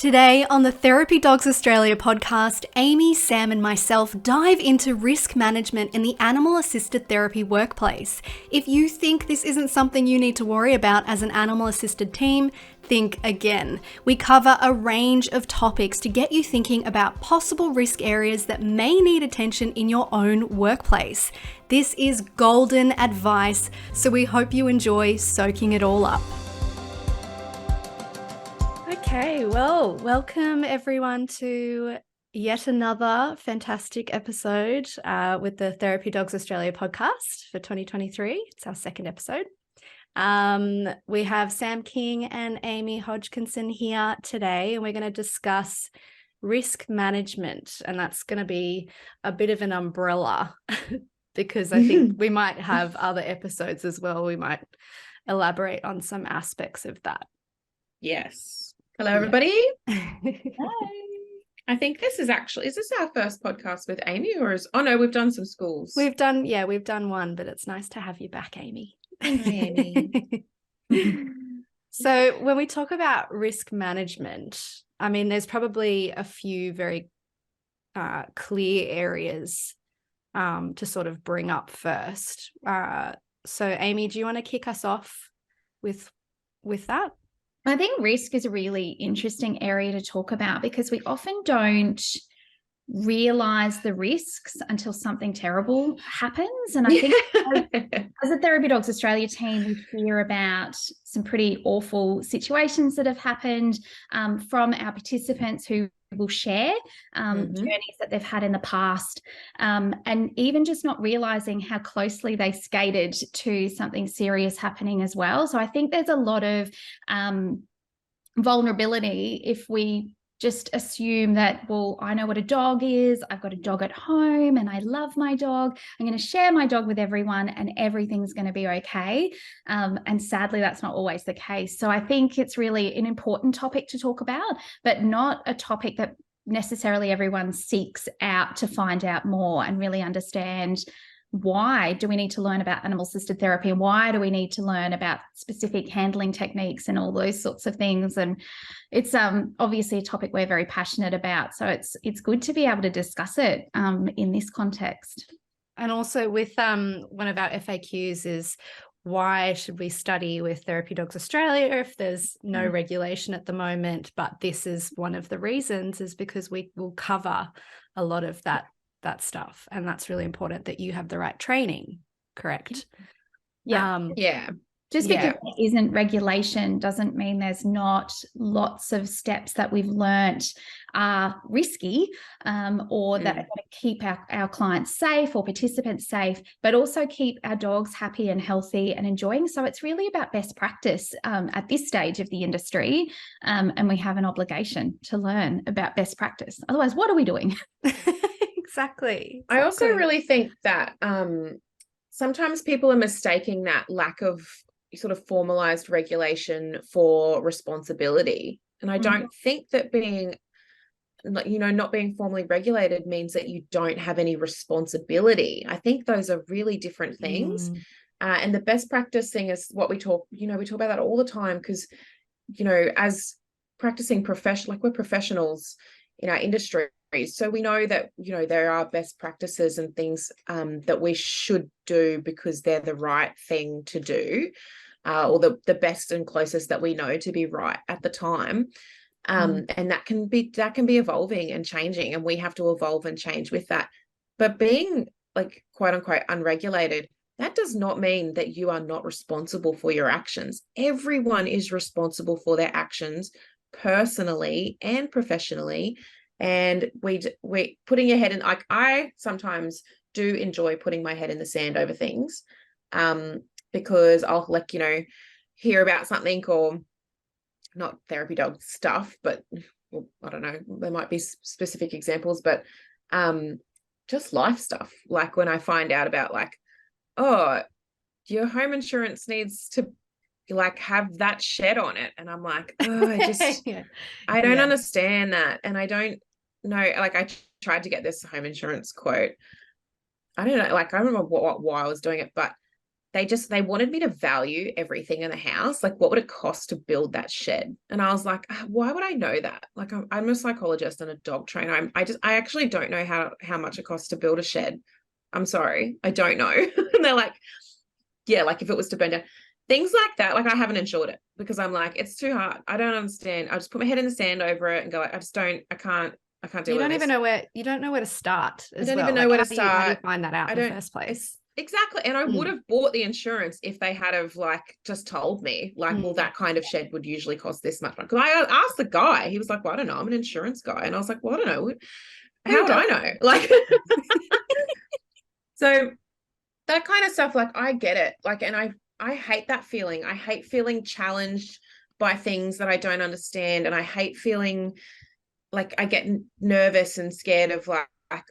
Today on the Therapy Dogs Australia podcast, Amy, Sam, and myself dive into risk management in the animal assisted therapy workplace. If you think this isn't something you need to worry about as an animal assisted team, think again. We cover a range of topics to get you thinking about possible risk areas that may need attention in your own workplace. This is golden advice, so we hope you enjoy soaking it all up. Okay, well, welcome everyone to yet another fantastic episode with the Therapy Dogs Australia podcast for 2023. It's our second episode. We have Sam King and Amy Hodgkinson here today, and we're going to discuss risk management, and that's going to be a bit of an umbrella because I think we might have other episodes as well. We might elaborate on some aspects of that. Yes. Hello, everybody. Hi. I think this is this our first podcast with Amy, or no, we've done some schools. We've done one, but it's nice to have you back, Amy. Hi, Amy. So when we talk about risk management, I mean, there's probably a few very clear areas to sort of bring up first. So Amy, do you want to kick us off with that? I think risk is a really interesting area to talk about because we often don't realize the risks until something terrible happens. And I think as a Therapy Dogs Australia team, we hear about some pretty awful situations that have happened from our participants who will share journeys that they've had in the past, and even just not realizing how closely they skated to something serious happening as well. So I think there's a lot of vulnerability if we just assume that, well, I know what a dog is, I've got a dog at home and I love my dog, I'm going to share my dog with everyone and everything's going to be okay. And sadly, that's not always the case. So I think it's really an important topic to talk about, but not a topic that necessarily everyone seeks out to find out more and really understand why do we need to learn about animal assisted therapy and why do we need to learn about specific handling techniques and all those sorts of things. And it's obviously a topic we're very passionate about. So it's good to be able to discuss it in this context. And also with one of our FAQs is, why should we study with Therapy Dogs Australia if there's no regulation at the moment? But this is one of the reasons, is because we will cover a lot of that stuff, and that's really important that you have the right training, correct? Just because there isn't regulation doesn't mean there's not lots of steps that we've learnt are risky or that are going to keep our clients safe or participants safe, but also keep our dogs happy and healthy and enjoying. So it's really about best practice at this stage of the industry, and we have an obligation to learn about best practice. Otherwise, what are we doing? Exactly. I also really think that sometimes people are mistaking that lack of sort of formalized regulation for responsibility. And I don't think that being, not being formally regulated means that you don't have any responsibility. I think those are really different things. And the best practice thing is what we talk about that all the time because, as practicing we're professionals in our industry. So we know that, there are best practices and things that we should do because they're the right thing to do, or the best and closest that we know to be right at the time. And that can be evolving and changing, and we have to evolve and change with that. But being like quote unquote unregulated, that does not mean that you are not responsible for your actions. Everyone is responsible for their actions personally and professionally. And we putting your head in, like, I sometimes do enjoy putting my head in the sand over things, because I'll hear about something, or not therapy dog stuff, but I don't know, there might be specific examples, but just life stuff. Like when I find out about your home insurance needs to have that shed on it, and I'm like, I don't understand that, and I don't know. I tried to get this home insurance quote. I don't know, I don't remember why I was doing it, but they wanted me to value everything in the house. Like, what would it cost to build that shed? And I was like, why would I know that? Like, I'm a psychologist and a dog trainer. I actually don't know how much it costs to build a shed. I'm sorry, I don't know. And they're like, yeah, like if it was to burn down, things like that. Like, I haven't insured it because I'm like, it's too hard. I don't understand. I just put my head in the sand over it and go, I can't deal with this. You don't even know where to start. I don't even know where to start. How do you find that out in the first place? Exactly. And I would have bought the insurance if they had have like just told me like, well, that kind of shed would usually cost this much money. Because I asked the guy, he was like, well, I don't know, I'm an insurance guy. And I was like, well, I don't know. How would I know? Like, so that kind of stuff, like, I get it. Like, and I hate that feeling. I hate feeling challenged by things that I don't understand. And I hate feeling like I get nervous and scared of like,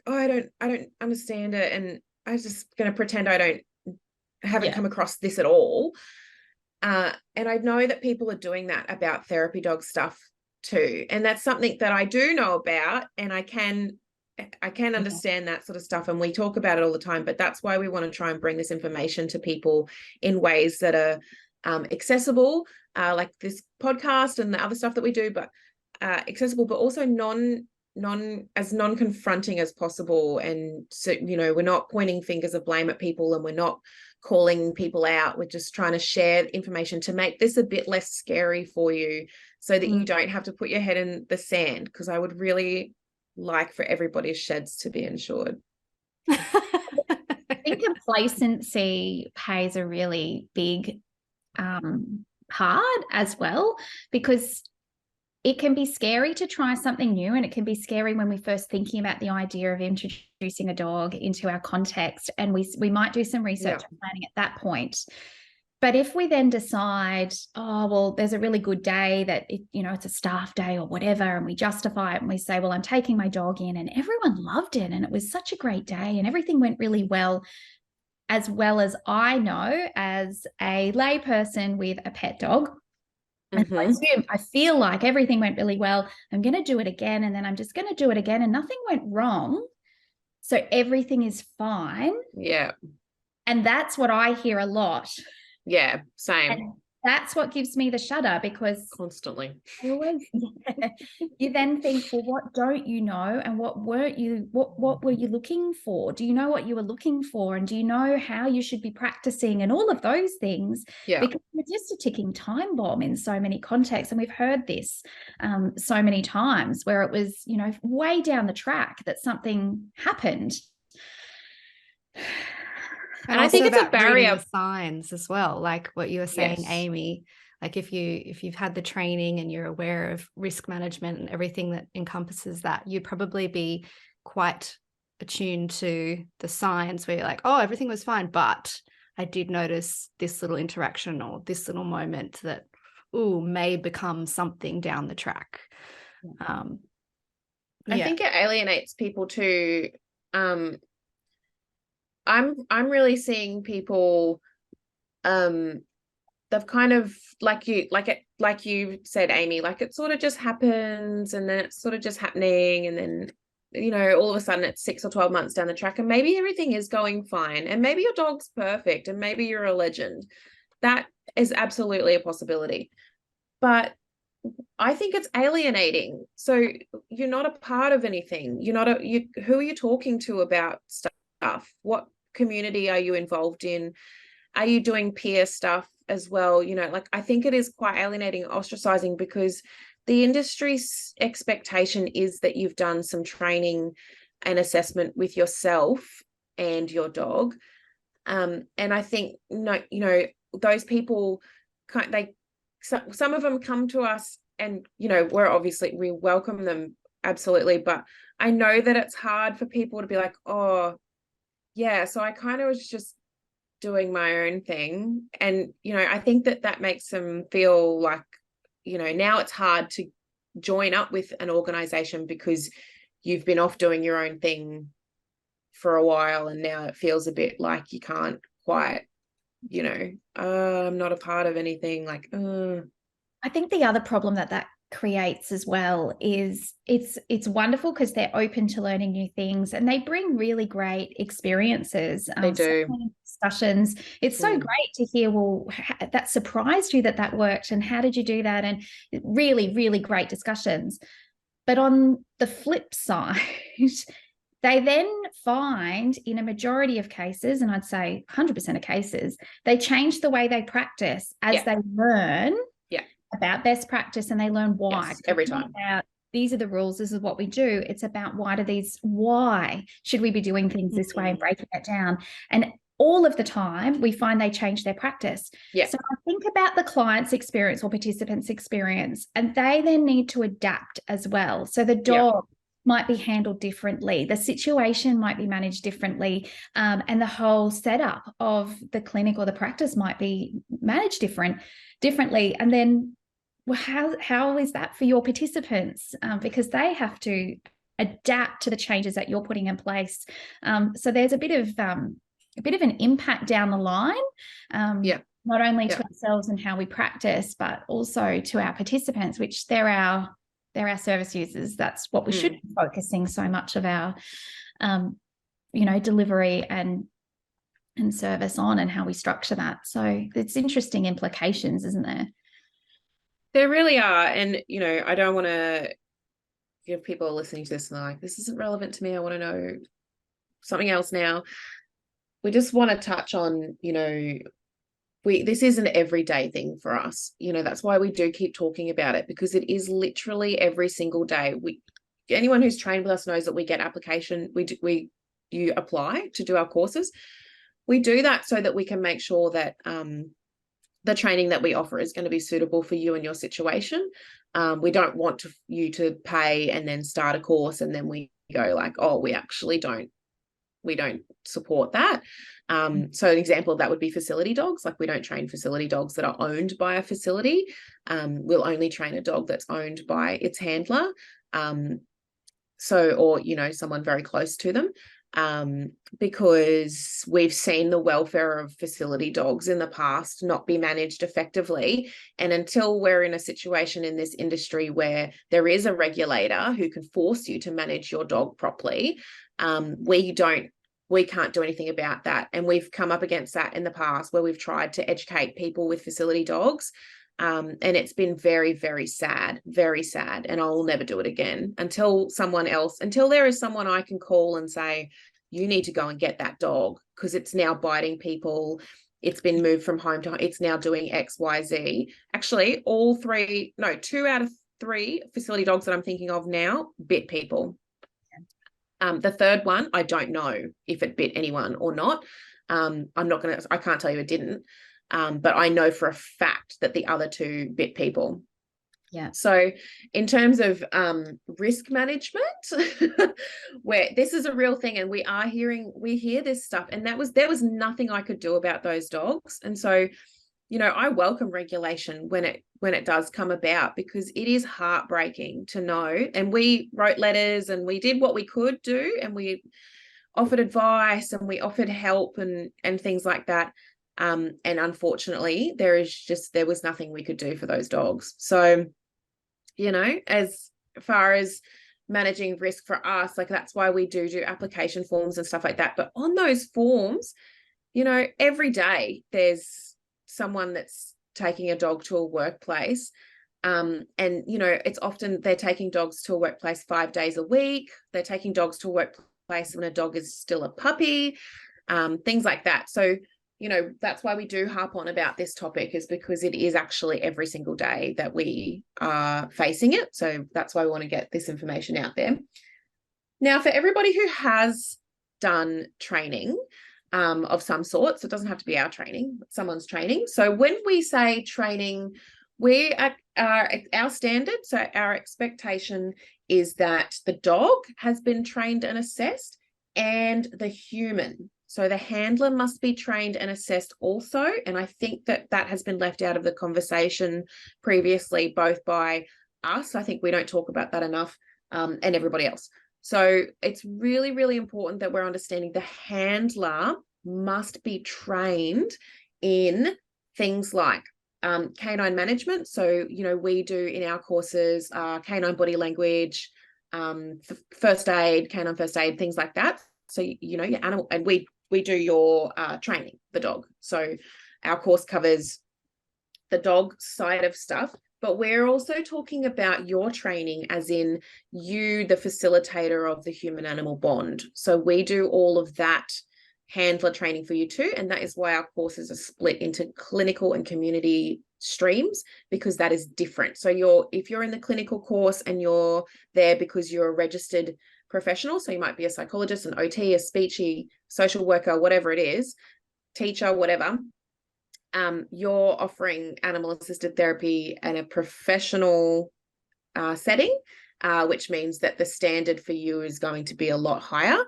oh, I don't understand it. And I'm just going to pretend I haven't come across this at all. And I know that people are doing that about therapy dog stuff too. And that's something that I do know about, and I can understand that sort of stuff. And we talk about it all the time, but that's why we want to try and bring this information to people in ways that are accessible, like this podcast and the other stuff that we do, but accessible, but also non-confronting as possible. And so, you know, we're not pointing fingers of blame at people, and we're not calling people out. We're just trying to share information to make this a bit less scary for you, so that you don't have to put your head in the sand, because I would really like for everybody's sheds to be insured. I think complacency plays a really big part as well, because it can be scary to try something new, and it can be scary when we're first thinking about the idea of introducing a dog into our context, and we might do some research and planning at that point. But if we then decide, oh, well, there's a really good day that, it's a staff day or whatever, and we justify it and we say, well, I'm taking my dog in and everyone loved it and it was such a great day and everything went really well as I know as a layperson with a pet dog. And I feel like everything went really well. I'm going to do it again, and then I'm just going to do it again, and nothing went wrong. So everything is fine. Yeah. And that's what I hear a lot. Yeah, same. And that's what gives me the shudder, because constantly you then think, well, what don't you know, and what were you looking for? Do you know what you were looking for, and do you know how you should be practicing, and all of those things? Because it's just a ticking time bomb in so many contexts, and we've heard this so many times where it was way down the track that something happened. And I think it's a barrier. The signs as well, like what you were saying, Amy. Like if you've had the training and you're aware of risk management and everything that encompasses that, you'd probably be quite attuned to the signs where you're like, oh, everything was fine, but I did notice this little interaction or this little moment that may become something down the track. I think it alienates people too. I'm really seeing people they've kind of like you said, Amy, like it sort of just happens, and then it's sort of just happening, and then all of a sudden it's 6 or 12 months down the track, and maybe everything is going fine, and maybe your dog's perfect, and maybe you're a legend. That is absolutely a possibility, but I think it's alienating. So you're not a part of anything. Who are you talking to about stuff? What community are you involved in? Are you doing peer stuff as well? Like, I think it is quite alienating, ostracizing, because the industry's expectation is that you've done some training and assessment with yourself and your dog. And I think those people some of them come to us, and we welcome them absolutely, but I know that it's hard for people to be like, oh yeah, so I kind of was just doing my own thing. And, I think that makes them feel like, now it's hard to join up with an organization because you've been off doing your own thing for a while, and now it feels a bit like you can't quite, I'm not a part of anything. Like, I think the other problem that creates as well is it's wonderful because they're open to learning new things, and they bring really great experiences. They do. discussions. It's so great to hear, well, that surprised you that worked, and how did you do that? And really, really great discussions. But on the flip side, they then find in a majority of cases, and I'd say 100% of cases, they change the way they practice as they learn about best practice, and they learn why. Yes, every time. About, these are the rules, this is what we do. It's about why should we be doing things this way and breaking it down. And all of the time we find they change their practice. So I think about the client's experience or participant's experience, and they then need to adapt as well. So the dog might be handled differently, the situation might be managed differently, and the whole setup of the clinic or the practice might be managed differently. And then, well, how is that for your participants? Because they have to adapt to the changes that you're putting in place. So there's a bit of an impact down the line, not only to ourselves and how we practice, but also to our participants, which they're our service users. That's what we should be focusing so much of our, delivery and service on, and how we structure that. So it's interesting implications, isn't there? There really are. And, I don't want to give people listening to this and they're like, this isn't relevant to me, I want to know something else now. We just want to touch on, this is an everyday thing for us. That's why we do keep talking about it, because it is literally every single day. Anyone who's trained with us knows that we get application. You apply to do our courses. We do that so that we can make sure that the training that we offer is going to be suitable for you and your situation. We don't want you to pay and then start a course and then we go like, oh, we don't support that. So an example of that would be facility dogs. Like, we don't train facility dogs that are owned by a facility. We'll only train a dog that's owned by its handler. Or someone very close to them. Because we've seen the welfare of facility dogs in the past not be managed effectively. And until we're in a situation in this industry where there is a regulator who can force you to manage your dog properly, we can't do anything about that. And we've come up against that in the past where we've tried to educate people with facility dogs. And it's been very, very sad, very sad. And I'll never do it again until there is someone I can call and say, you need to go and get that dog because it's now biting people. It's been moved from home to home. It's now doing X, Y, Z. Actually, 2 out of 3 facility dogs that I'm thinking of now bit people. The third one, I don't know if it bit anyone or not. I can't tell you it didn't. But I know for a fact that the other 2 bit people. Yeah. So in terms of risk management, where this is a real thing, and we hear this stuff, and there was nothing I could do about those dogs. And so, I welcome regulation when it does come about, because it is heartbreaking to know. And we wrote letters and we did what we could do, and we offered advice and we offered help and things like that. And unfortunately, there was nothing we could do for those dogs. So, as far as managing risk for us, like, that's why we do application forms and stuff like that. But on those forms, every day there's someone that's taking a dog to a workplace. And, it's often they're taking dogs to a workplace 5 days a week. They're taking dogs to a workplace when a dog is still a puppy, things like that. So, that's why we do harp on about this topic, is because it is actually every single day that we are facing it. So that's why we want to get this information out there. Now, for everybody who has done training of some sort, so it doesn't have to be our training, but someone's training. So when we say training, our standard, so our expectation is that the dog has been trained and assessed, and the human. So the handler must be trained and assessed also. And I think that has been left out of the conversation previously, both by us, I think we don't talk about that enough, and everybody else. So it's really, really important that we're understanding the handler must be trained in things like canine management. So, we do in our courses canine body language, first aid, canine first aid, things like that. So, your animal, and we we do your training, the dog. So our course covers the dog side of stuff, but we're also talking about your training as in you, the facilitator of the human animal bond. So we do all of that handler training for you too. And that is why our courses are split into clinical and community streams, because that is different. So if you're in the clinical course and you're there because you're a registered professional, so you might be a psychologist, an OT, a speechy, social worker, whatever it is, teacher, whatever, you're offering animal assisted therapy in a professional setting, which means that the standard for you is going to be a lot higher.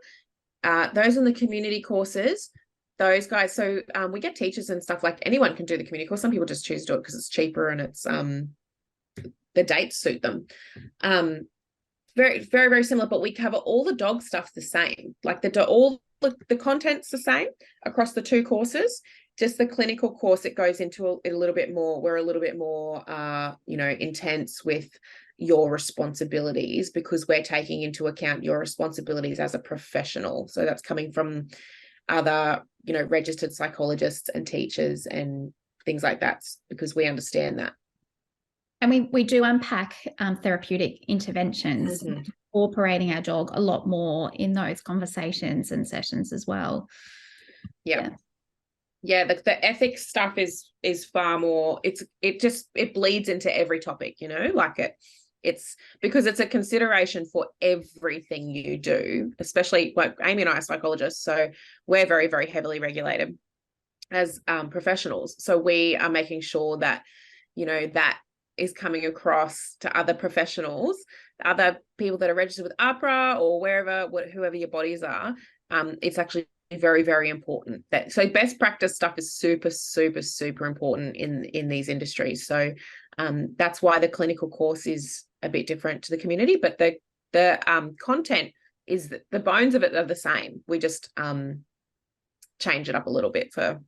Those in the community courses, those guys, so we get teachers and stuff, like anyone can do the community course. Some people just choose to do it because it's cheaper and it's the dates suit them. Very, very, very similar, but we cover all the dog stuff the same. Like all the content's the same across the two courses. Just the clinical course, it goes into a little bit more, we're a little bit more, intense with your responsibilities, because we're taking into account your responsibilities as a professional. So that's coming from other, registered psychologists and teachers and things like that, because we understand that. And we do unpack therapeutic interventions, incorporating our dog a lot more in those conversations and sessions as well. Yeah. The ethics stuff is far more, it bleeds into every topic, like it's because it's a consideration for everything you do, especially like Amy and I are psychologists, so we're very, very heavily regulated as professionals. So we are making sure that, that is coming across to other professionals, other people that are registered with AHPRA or whoever your bodies are. It's actually very, very important. So best practice stuff is super, super, super important in these industries. So that's why the clinical course is a bit different to the community, but the content is the bones of it are the same. We just change it up a little bit for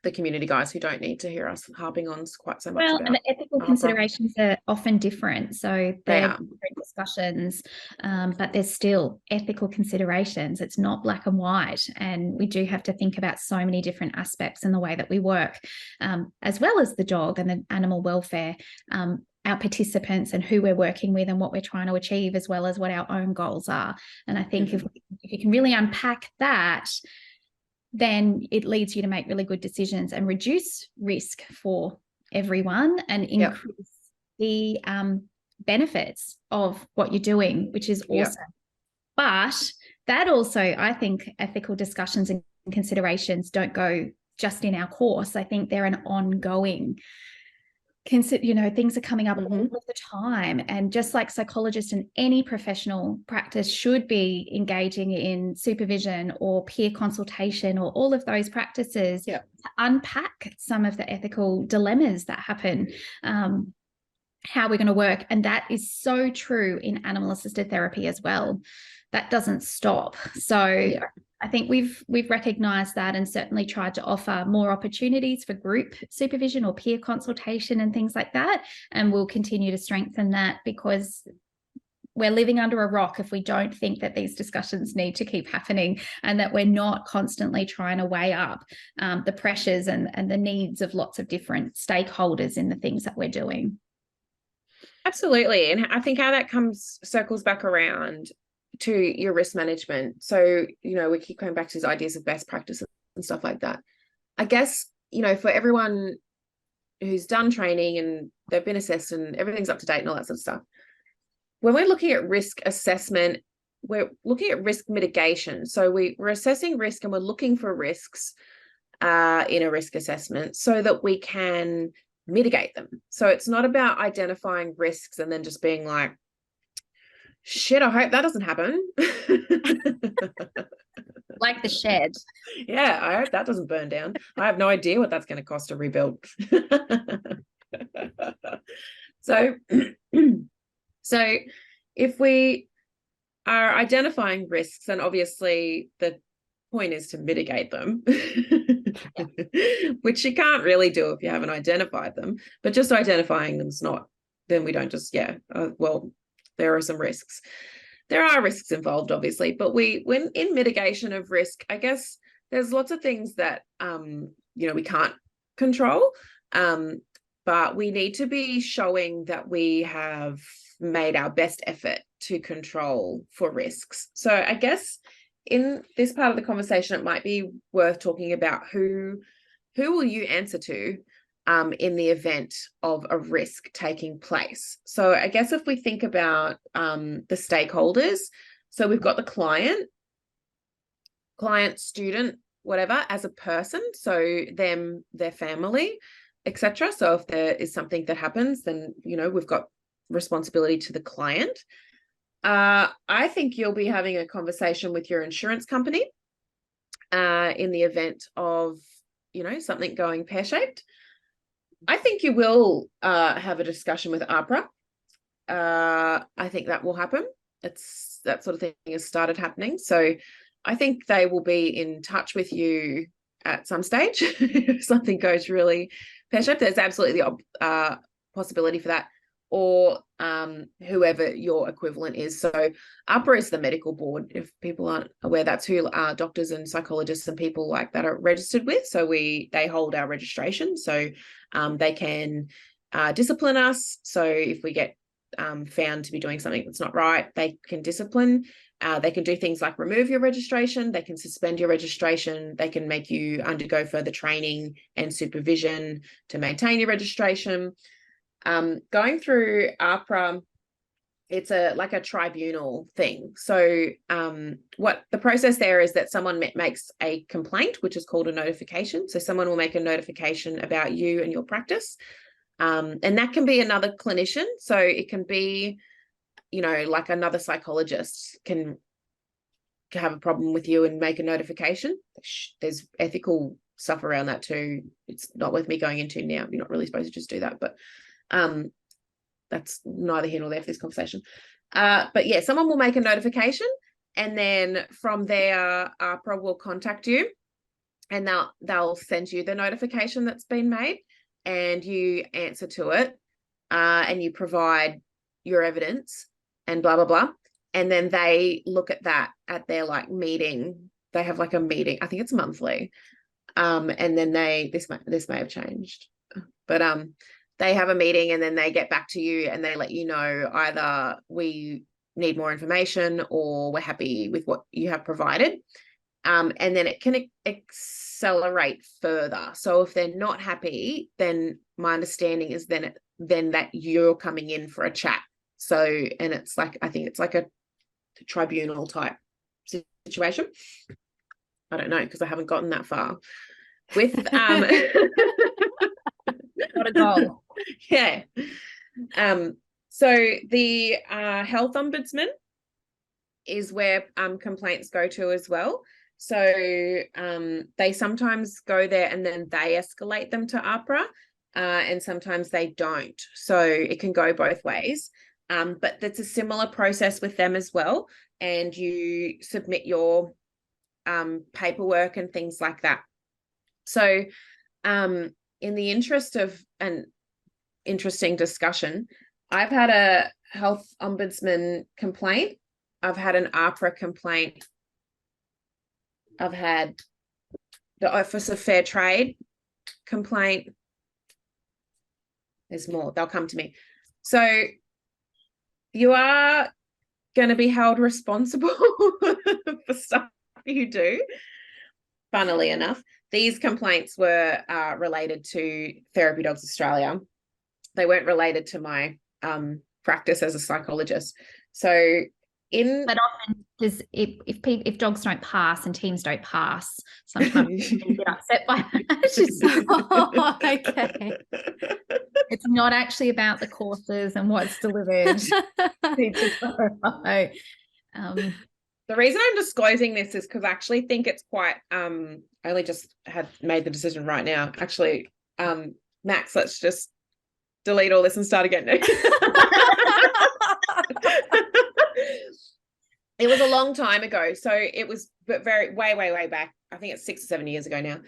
the community guys who don't need to hear us harping on quite so much. Well, and the ethical considerations are often different. So they're different discussions, but there's still ethical considerations. It's not black and white. And we do have to think about so many different aspects in the way that we work, as well as the dog and the animal welfare, our participants and who we're working with and what we're trying to achieve, as well as what our own goals are. And I think if you can really unpack that, then it leads you to make really good decisions and reduce risk for everyone and increase the benefits of what you're doing, which is awesome. But that also, I think ethical discussions and considerations don't go just in our course. I think they're an ongoing things are coming up all of the time. And just like psychologists and any professional practice should be engaging in supervision or peer consultation or all of those practices to unpack some of the ethical dilemmas that happen, how we're going to work. And that is so true in animal assisted therapy as well. That doesn't stop. So I think we've recognized that and certainly tried to offer more opportunities for group supervision or peer consultation and things like that. And we'll continue to strengthen that, because we're living under a rock if we don't think that these discussions need to keep happening and that we're not constantly trying to weigh up the pressures and the needs of lots of different stakeholders in the things that we're doing. Absolutely. And I think how that circles back around to your risk management. So, we keep going back to these ideas of best practices and stuff like that. I guess, for everyone who's done training and they've been assessed and everything's up to date and all that sort of stuff, when we're looking at risk assessment, we're looking at risk mitigation. So we're assessing risk and we're looking for risks in a risk assessment so that we can mitigate them. So it's not about identifying risks and then just being like, shit, I hope that doesn't happen. Like the shed. Yeah, I hope that doesn't burn down. I have no idea what that's going to cost to rebuild. So if we are identifying risks, then obviously the point is to mitigate them, which you can't really do if you haven't identified them. But just identifying them's not, then we don't just, there are some risks. There are risks involved, obviously, but when in mitigation of risk, I guess there's lots of things that we can't control, but we need to be showing that we have made our best effort to control for risks. So I guess in this part of the conversation, it might be worth talking about who will you answer to in the event of a risk taking place. So I guess if we think about the stakeholders, so we've got the client, student, whatever, as a person, so them, their family, etc. So if there is something that happens, then we've got responsibility to the client. I think you'll be having a conversation with your insurance company in the event of something going pear-shaped. I think you will have a discussion with AHPRA. I think that will happen. It's that sort of thing has started happening. So I think they will be in touch with you at some stage if something goes really pear-shaped. There's absolutely the possibility for that, or whoever your equivalent is. So AHPRA is the medical board. If people aren't aware, that's who doctors and psychologists and people like that are registered with. So they hold our registration. So they can discipline us. So if we get found to be doing something that's not right, they can discipline. They can do things like remove your registration. They can suspend your registration. They can make you undergo further training and supervision to maintain your registration. Going through AHPRA, it's like a tribunal thing. So what the process there is that someone makes a complaint, which is called a notification. So someone will make a notification about you and your practice. And that can be another clinician. So it can be, like another psychologist can have a problem with you and make a notification. There's ethical stuff around that too. It's not worth me going into now. You're not really supposed to just do that, but that's neither here nor there for this conversation. But yeah, someone will make a notification, and then from there, AHPRA will contact you, and they'll send you the notification that's been made, and you answer to it, and you provide your evidence and blah blah blah, and then they look at that at their meeting. They have a meeting. I think it's monthly, and then this may have changed, but they have a meeting, and then they get back to you and they let you know either we need more information or we're happy with what you have provided. And then it can accelerate further. So if they're not happy, then my understanding is then that you're coming in for a chat. So, and it's I think it's like a tribunal type situation. I don't know, because I haven't gotten that far with What a goal. Yeah. So the health ombudsman is where complaints go to as well. So they sometimes go there and then they escalate them to AHPRA, and sometimes they don't. So it can go both ways. But it's a similar process with them as well. And you submit your paperwork and things like that. So in the interest of an interesting discussion, I've had a health ombudsman complaint. I've had an AHPRA complaint. I've had the Office of Fair Trade complaint. There's more. They'll come to me. So you are going to be held responsible for stuff you do. Funnily enough, these complaints were related to Therapy Dogs Australia. They weren't related to my practice as a psychologist. So but often if dogs don't pass and teams don't pass, sometimes you get upset by that. Okay. It's not actually about the courses and what's delivered. The reason I'm disclosing this is because I actually think it's quite I only just had made the decision right now. Actually, Max, let's just delete all this and start again. It was a long time ago. So it was, but way back. I think it's 6 or 7 years ago now.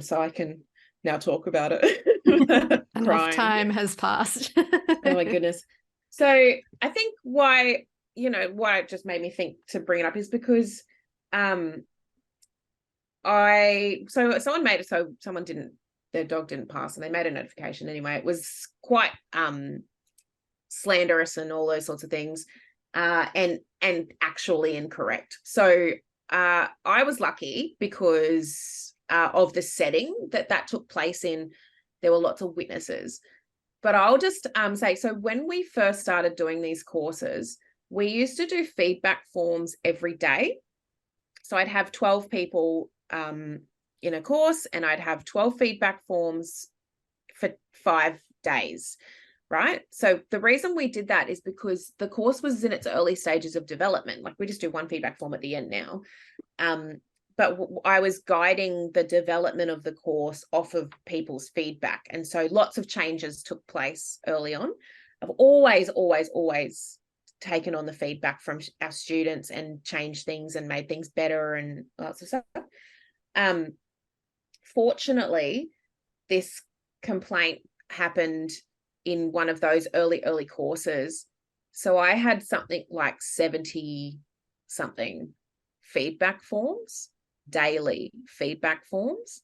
So I can now talk about it. Enough time has passed. Oh my goodness. So I think why it just made me think to bring it up is because someone didn't, their dog didn't pass, and they made a notification anyway. It was quite slanderous and all those sorts of things, and actually incorrect. So I was lucky because of the setting that took place in. There were lots of witnesses. But I'll just say, so when we first started doing these courses, we used to do feedback forms every day. So I'd have 12 people in a course, and I'd have 12 feedback forms for 5 days, right? So the reason we did that is because the course was in its early stages of development. Like, we just do one feedback form at the end now. But I was guiding the development of the course off of people's feedback. And so lots of changes took place early on. I've always taken on the feedback from our students and changed things and made things better and lots of stuff. Fortunately, this complaint happened in one of those early courses. So I had something like 70 something feedback forms, daily feedback forms.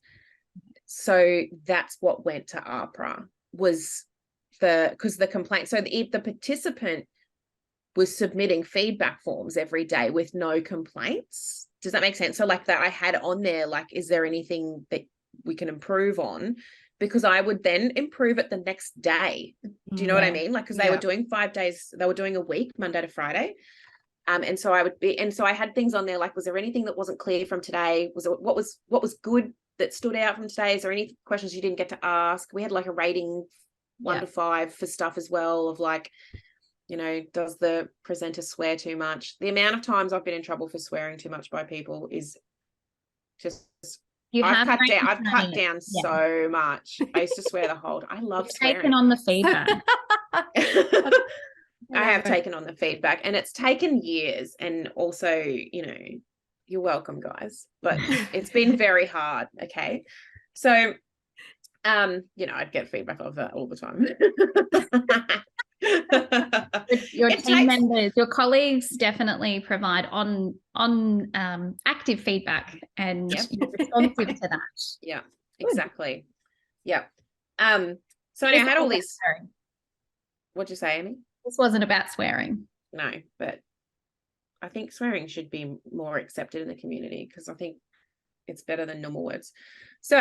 So that's what went to AHPRA, was because the complaint, so the participant was submitting feedback forms every day with no complaints. Does that make sense? So like that, I had on there, like, is there anything that we can improve on? Because I would then improve it the next day. Do you know what I mean? Like, because they were doing 5 days, they were doing a week, Monday to Friday. And so I had things on there like, was there anything that wasn't clear from today? What was good that stood out from today? Is there any questions you didn't get to ask? We had like a rating 1 to 5 for stuff as well, of like, you know, does the presenter swear too much? The amount of times I've been in trouble for swearing too much by people is just, I've cut down so much. I used to swear the whole time. I love swearing. Taken on the feedback. I have taken on the feedback, and it's taken years. And also, you know, you're welcome, guys, but it's been very hard. Okay. So, you know, I'd get feedback of that all the time. Your team members, your colleagues definitely provide on active feedback, and you're responsive to that. Yeah, exactly. Yeah. So I had all these. What'd you say, Amy? This wasn't about swearing. No, but I think swearing should be more accepted in the community, because I think it's better than normal words. So,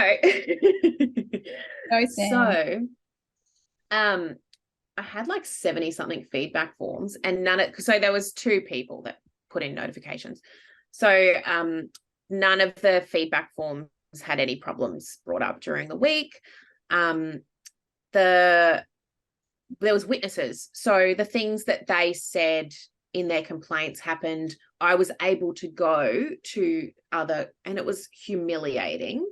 I had like 70 something feedback forms, and so there was 2 people that put in notifications. So none of the feedback forms had any problems brought up during the week. There was witnesses. So the things that they said in their complaints happened. I was able to go to other, and it was humiliating,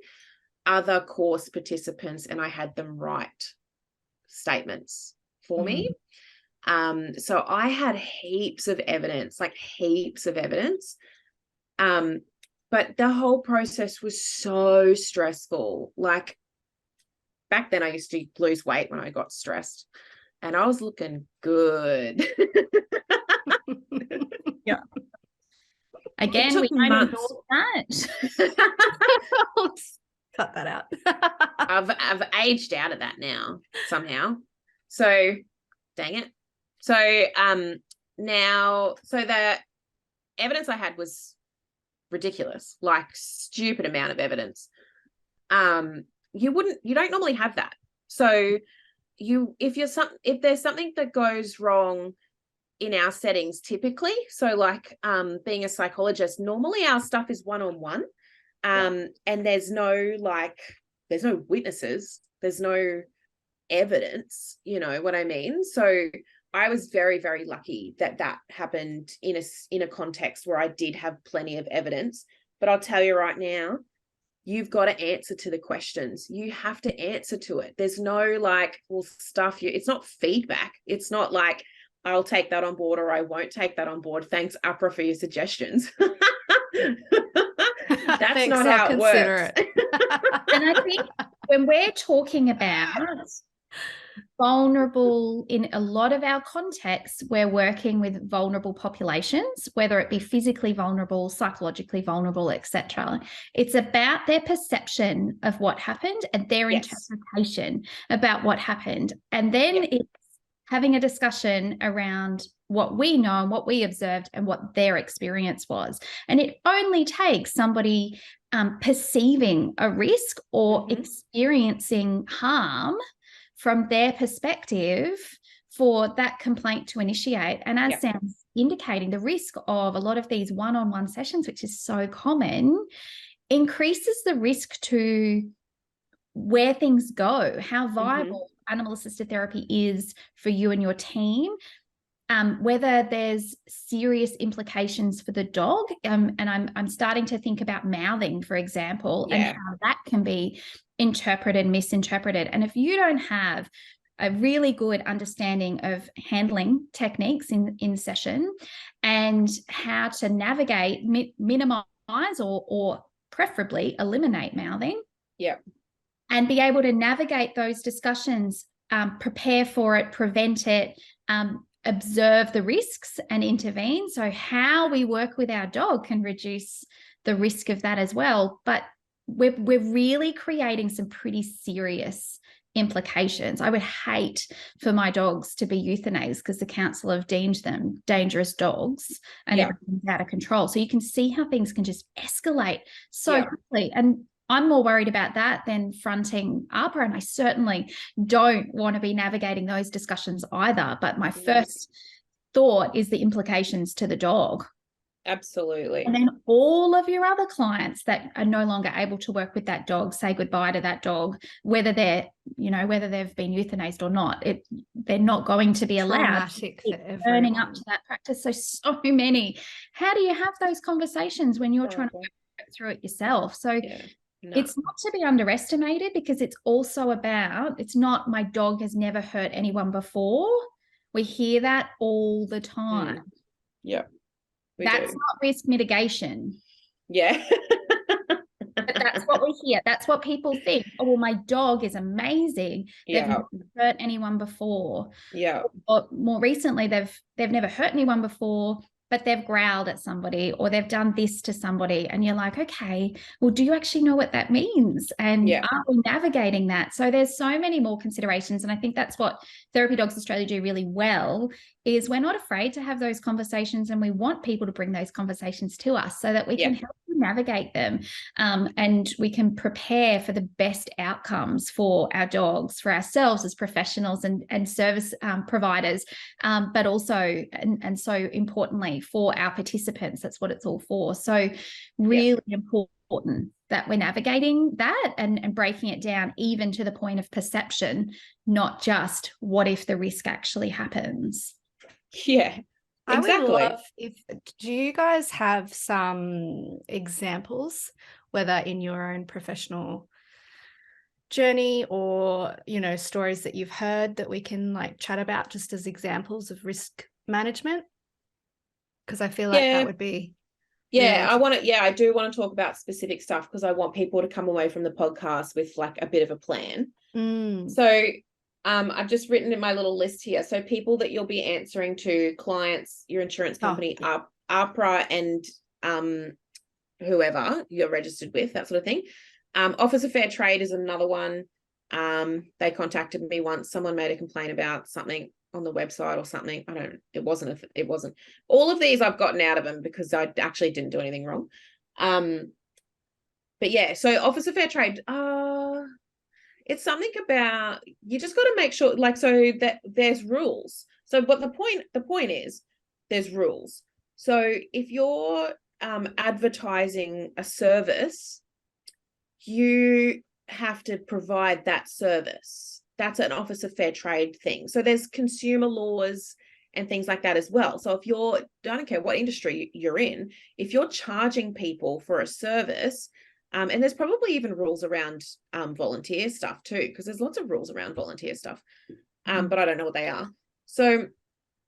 other course participants, and I had them write statements for me. So I had heaps of evidence. But the whole process was so stressful. Like, back then I used to lose weight when I got stressed, and I was looking good. Yeah. Again, we don't endorse that. Cut that out. I've aged out of that now somehow. So dang it. So now, so the evidence I had was ridiculous, like stupid amount of evidence. You don't normally have that. So if there's something that goes wrong in our settings, typically, so like being a psychologist, normally our stuff is one-on-one, and there's no witnesses, there's no evidence, you know what I mean? So I was very, very lucky that happened in a context where I did have plenty of evidence. But I'll tell you right now, you've got to answer to the questions. You have to answer to it. There's no like, well, it's not feedback. It's not like, I'll take that on board or I won't take that on board. Thanks, AHPRA, for your suggestions. That's not how it works. And I think when we're talking about vulnerable. In a lot of our contexts, we're working with vulnerable populations, whether it be physically vulnerable, psychologically vulnerable, etc. It's about their perception of what happened and their interpretation about what happened. And then it's having a discussion around what we know and what we observed and what their experience was. And it only takes somebody perceiving a risk or experiencing harm from their perspective for that complaint to initiate. And as Sam's indicating, the risk of a lot of these one-on-one sessions, which is so common, increases the risk to where things go, how viable animal-assisted therapy is for you and your team, whether there's serious implications for the dog. And I'm starting to think about mouthing, for example, and how that can be interpreted, misinterpreted. And if you don't have a really good understanding of handling techniques in session and how to navigate, minimize or preferably eliminate mouthing, and be able to navigate those discussions, prepare for it, prevent it, observe the risks and intervene. So how we work with our dog can reduce the risk of that as well. But we're really creating some pretty serious implications. I would hate for my dogs to be euthanized because the council have deemed them dangerous dogs and everything's out of control. So you can see how things can just escalate so quickly. And I'm more worried about that than fronting AHPRA, and I certainly don't want to be navigating those discussions either. But my first thought is the implications to the dog. Absolutely. And then all of your other clients that are no longer able to work with that dog, say goodbye to that dog, whether they're, whether they've been euthanized or not, they're not going to be allowed to keep turning up to that practice. So many. How do you have those conversations when you're trying to work through it yourself? So it's not to be underestimated, because it's also about, it's not my dog has never hurt anyone before. We hear that all the time. That's not risk mitigation. But that's what we hear. That's what people think. Oh, well, my dog is amazing. They've never hurt anyone before. Or more recently, they've never hurt anyone before, but they've growled at somebody or they've done this to somebody. And you're like, okay, well, do you actually know what that means? And are we navigating that? So there's so many more considerations. And I think that's what Therapy Dogs Australia do really well, is we're not afraid to have those conversations, and we want people to bring those conversations to us so that we can help you navigate them, and we can prepare for the best outcomes for our dogs, for ourselves as professionals and service providers, but also, and so importantly, for our participants. That's what it's all for. So really important that we're navigating that and breaking it down even to the point of perception, not just what if the risk actually happens. Exactly. I would love do you guys have some examples, whether in your own professional journey or, stories that you've heard that we can chat about just as examples of risk management? Because I feel like that would be I do want to talk about specific stuff, because I want people to come away from the podcast with a bit of a plan. So I've just written in my little list here. So people that you'll be answering to: clients, your insurance company, AHPRA, and whoever you're registered with, that sort of thing. Office of Fair Trade is another one. They contacted me once. Someone made a complaint about something on the website or something. It wasn't. All of these I've gotten out of them because I actually didn't do anything wrong. But so Office of Fair Trade, it's something about, you just got to make sure, so that there's rules. So, but the point is there's rules. So if you're advertising a service, you have to provide that service. That's an Office of Fair Trade thing. So there's consumer laws and things like that as well. So if I don't care what industry you're in, if you're charging people for a service, and there's probably even rules around volunteer stuff too, because there's lots of rules around volunteer stuff, but I don't know what they are. So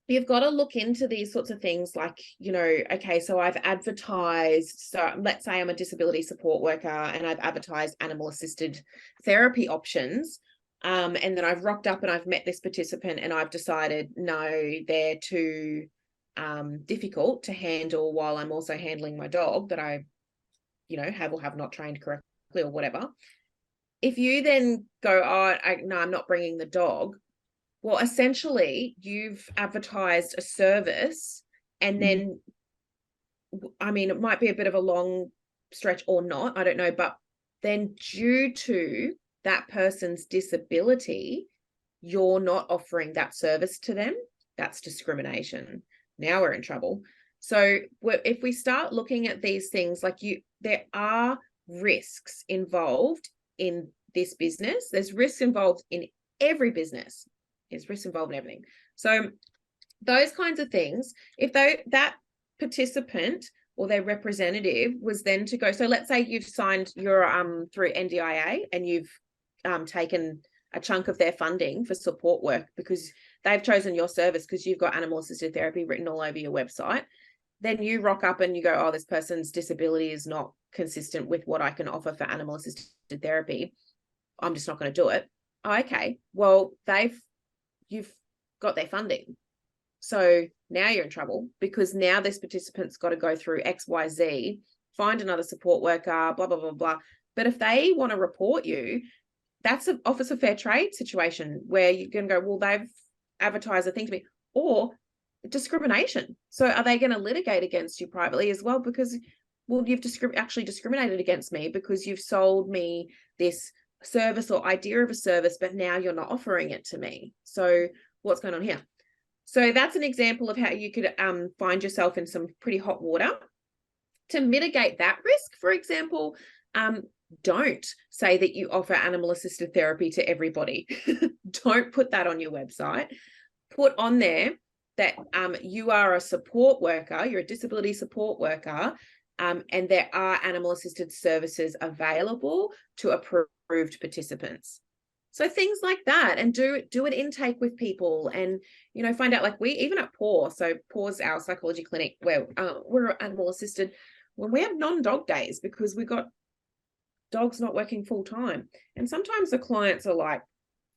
you've got to look into these sorts of things, okay, so I've advertised, so let's say I'm a disability support worker and I've advertised animal assisted therapy options. And then I've rocked up and I've met this participant and I've decided, no, they're too difficult to handle while I'm also handling my dog that I, have or have not trained correctly or whatever. If you then go, no, I'm not bringing the dog. Well, essentially, you've advertised a service, and then, I mean, it might be a bit of a long stretch or not, I don't know, but then due to that person's disability, you're not offering that service to them. That's discrimination. Now we're in trouble. So if we start looking at these things, there are risks involved in this business. There's risks involved in every business. There's risks involved in everything. So those kinds of things, if that participant or their representative was then to go, so let's say you've signed your through NDIA and you've taken a chunk of their funding for support work because they've chosen your service because you've got animal assisted therapy written all over your website. Then you rock up and you go, oh, this person's disability is not consistent with what I can offer for animal assisted therapy. I'm just not going to do it. Oh, okay. Well, you've got their funding. So now you're in trouble because now this participant's got to go through X, Y, Z, find another support worker, blah, blah, blah, blah. But if they want to report you, that's an Office of Fair Trade situation where you can go, well, they've advertised a thing to me, or discrimination. So are they going to litigate against you privately as well? Because, well, you've actually discriminated against me because you've sold me this service or idea of a service, but now you're not offering it to me. So what's going on here? So that's an example of how you could find yourself in some pretty hot water. To mitigate that risk, for example, don't say that you offer animal assisted therapy to everybody. Don't put that on your website. Put on there that you are a support worker, you're a disability support worker, and there are animal assisted services available to approved participants. So things like that, and do an intake with people, and find out, we even at PAW, so PAW's our psychology clinic where we're animal assisted, when we have non-dog days because we got dogs not working full time, and sometimes the clients are like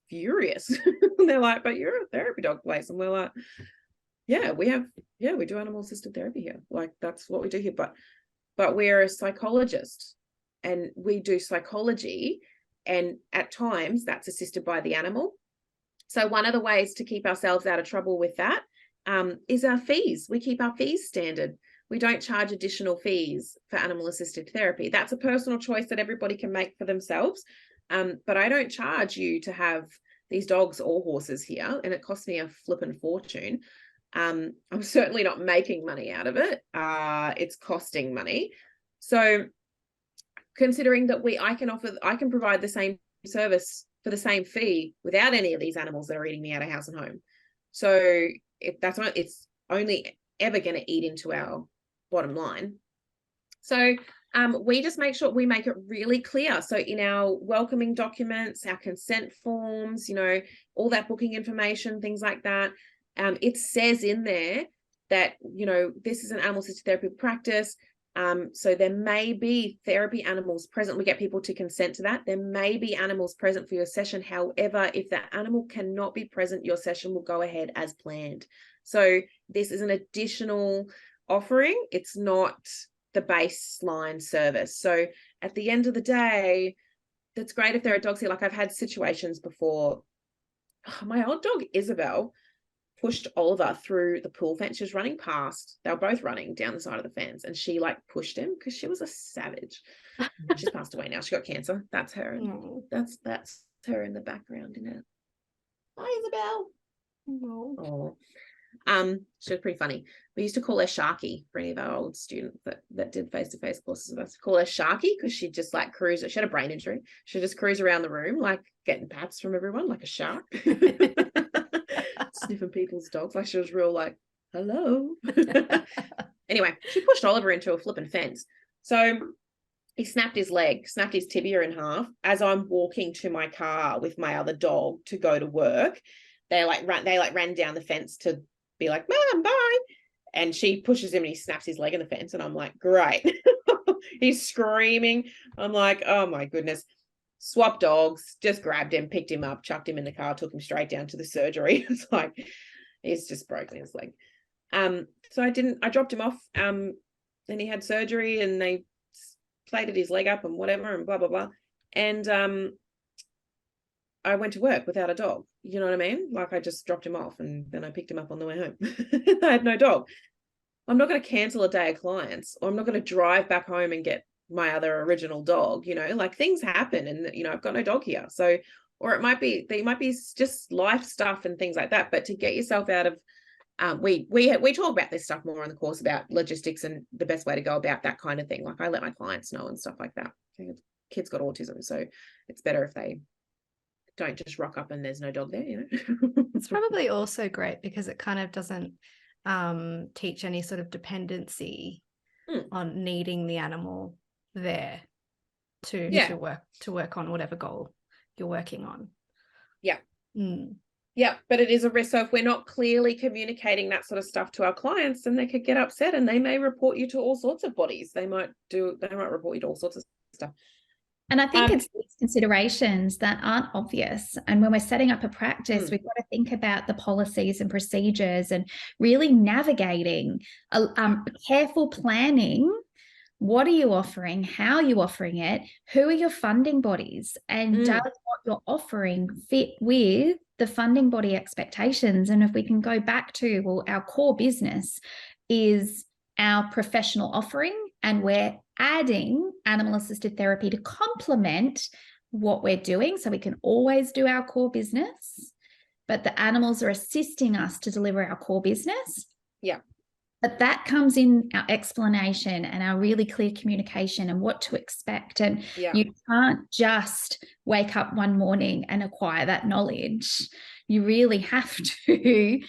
furious. They're like, but you're a therapy dog place, and we're like, we do animal assisted therapy here, that's what we do here, but we're a psychologist and we do psychology, and at times that's assisted by the animal. So one of the ways to keep ourselves out of trouble with that is our fees. We keep our fees standard. We don't charge additional fees for animal assisted therapy. That's a personal choice that everybody can make for themselves. But I don't charge you to have these dogs or horses here, and it costs me a flippin' fortune. I'm certainly not making money out of it. It's costing money. So considering that I can provide the same service for the same fee without any of these animals that are eating me out of house and home. So it's only ever going to eat into our bottom line. So we just make sure we make it really clear. So in our welcoming documents, our consent forms, all that booking information, things like that, it says in there that, this is an animal assisted therapy practice. So there may be therapy animals present. We get people to consent to that. There may be animals present for your session. However, if that animal cannot be present, your session will go ahead as planned. So this is an additional offering. It's not the baseline service. So at the end of the day, that's great if there are dogs here. I've had situations before. My old dog, Isabel, pushed Oliver through the pool fence. She was running past. They were both running down the side of the fence, and she pushed him because she was a savage. She's passed away now. She got cancer. That's her. That's her in the background in it. Hi, Isabel. Oh. She was pretty funny. We used to call her Sharky for any of our old students that did face-to-face courses with us. Call her Sharky because she'd just cruise. She had a brain injury. She'd just cruise around the room getting pats from everyone like a shark. Sniffing people's dogs. She was real hello. Anyway, she pushed Oliver into a flipping fence. So he snapped his tibia in half. As I'm walking to my car with my other dog to go to work, they ran down the fence to be like, Mom, bye. And she pushes him and he snaps his leg in the fence. And I'm like, great. He's screaming. I'm like, oh my goodness. swap dogs, just grabbed him, picked him up, chucked him in the car, took him straight down to the surgery. It's like, he's just broken his leg. So I dropped him off, and he had surgery and they plated his leg up and whatever and blah, blah, blah. And I went to work without a dog. You know what I mean? Like, I just dropped him off and then I picked him up on the way home. I had no dog. I'm not going to cancel a day of clients, or I'm not going to drive back home and get my other original dog, you know, like, things happen and, you know, I've got no dog here. So, or it might be just life stuff and things like that. But to get yourself out of, we talk about this stuff more on the course about logistics and the best way to go about that kind of thing. Like, I let my clients know and stuff like that. Kids got autism, so it's better if they don't just rock up and there's no dog there, you know. It's probably also great because it kind of doesn't teach any sort of dependency on needing the animal there to work on whatever goal you're working on. Yeah. Mm. Yeah, but it is a risk. So if we're not clearly communicating that sort of stuff to our clients, then they could get upset and they may report you to all sorts of bodies. They might report you to all sorts of stuff. And I think it's these considerations that aren't obvious. And when we're setting up a practice, we've got to think about the policies and procedures and really navigating, careful planning. What are you offering? How are you offering it? Who are your funding bodies? And does what you're offering fit with the funding body expectations? And if we can go back to, well, our core business is our professional offering, and we're adding animal assisted therapy to complement what we're doing. So we can always do our core business, but the animals are assisting us to deliver our core business. Yeah. But that comes in our explanation and our really clear communication and what to expect. And you can't just wake up one morning and acquire that knowledge. You really have to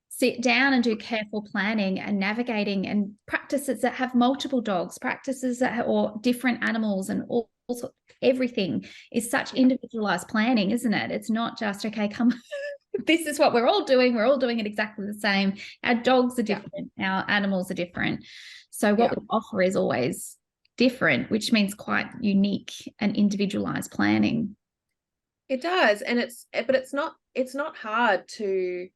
sit down and do careful planning and navigating, and practices that have multiple dogs, practices that have, or different animals, and all everything is such individualized planning, isn't it? It's not just, okay, come, this is what we're all doing. We're all doing it exactly the same. Our dogs are different. Our animals are different. So what we offer is always different, which means quite unique and individualized planning. It does. And it's not hard to,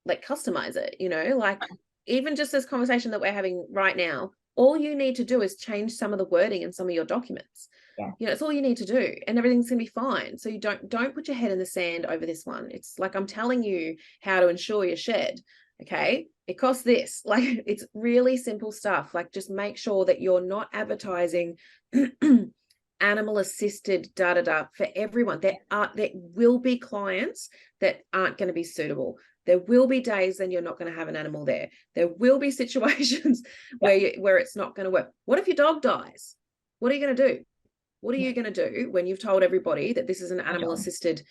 like, customize it, you know, like, even just this conversation that we're having right now, all you need to do is change some of the wording in some of your documents. You know, it's all you need to do, and everything's gonna be fine. So you don't put your head in the sand over this one. It's like, I'm telling you how to insure your shed. Okay, it costs this. Like, it's really simple stuff. Like, just make sure that you're not advertising animal assisted for everyone. There will be clients that aren't going to be suitable. There will be days when you're not going to have an animal there. There will be situations where it's not going to work. What if your dog dies? What are you going to do? What are you going to do when you've told everybody that this is an animal assisted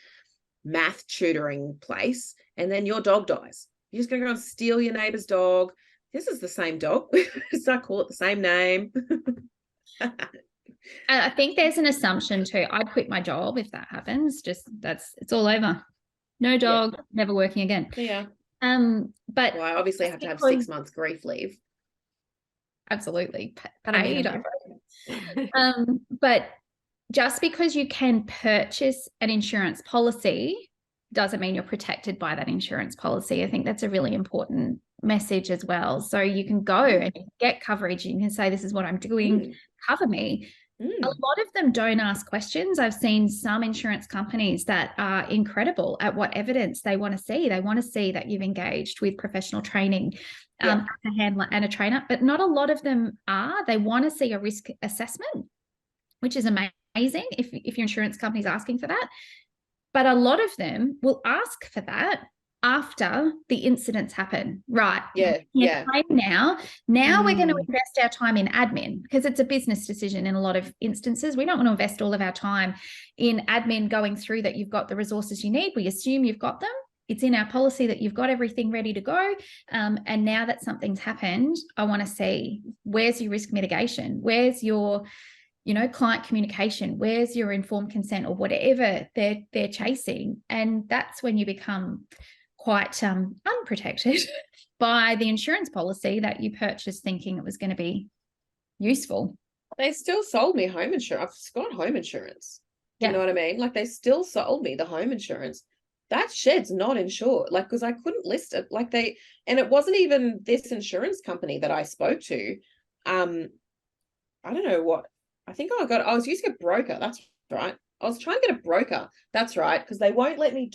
math tutoring place, and then your dog dies? You're just going to go and steal your neighbor's dog. This is the same dog. Start call it the same name. And I think there's an assumption too. I'd quit my job if that happens. It's all over. No dog, never working again. Yeah. But I obviously have to have 6 months grief leave. Absolutely. But just because you can purchase an insurance policy doesn't mean you're protected by that insurance policy. I think that's a really important message as well. So you can go and get coverage. You can say, this is what I'm doing, cover me. A lot of them don't ask questions. I've seen some insurance companies that are incredible at what evidence they want to see. They want to see that you've engaged with professional training, a handler and a trainer, but not a lot of them are. They want to see a risk assessment, which is amazing if your insurance company is asking for that. But a lot of them will ask for that after the incidents happen. Right. Now we're going to invest our time in admin, because it's a business decision in a lot of instances. We don't want to invest all of our time in admin going through that. You've got the resources you need. We assume you've got them. It's in our policy that you've got everything ready to go. And now that something's happened, I want to see, where's your risk mitigation? Where's your client communication? Where's your informed consent, or whatever they're chasing? And that's when you become quite unprotected by the insurance policy that you purchased thinking it was going to be useful. they still sold me home insurance. I've got home insurance. Do you know what I mean? Like, they still sold me the home insurance. That shed's not insured, like, because I couldn't list it. Like, and it wasn't even this insurance company that I spoke to. I don't know what. I think I was using a broker. That's right. I was trying to get a broker. That's right, because they won't let me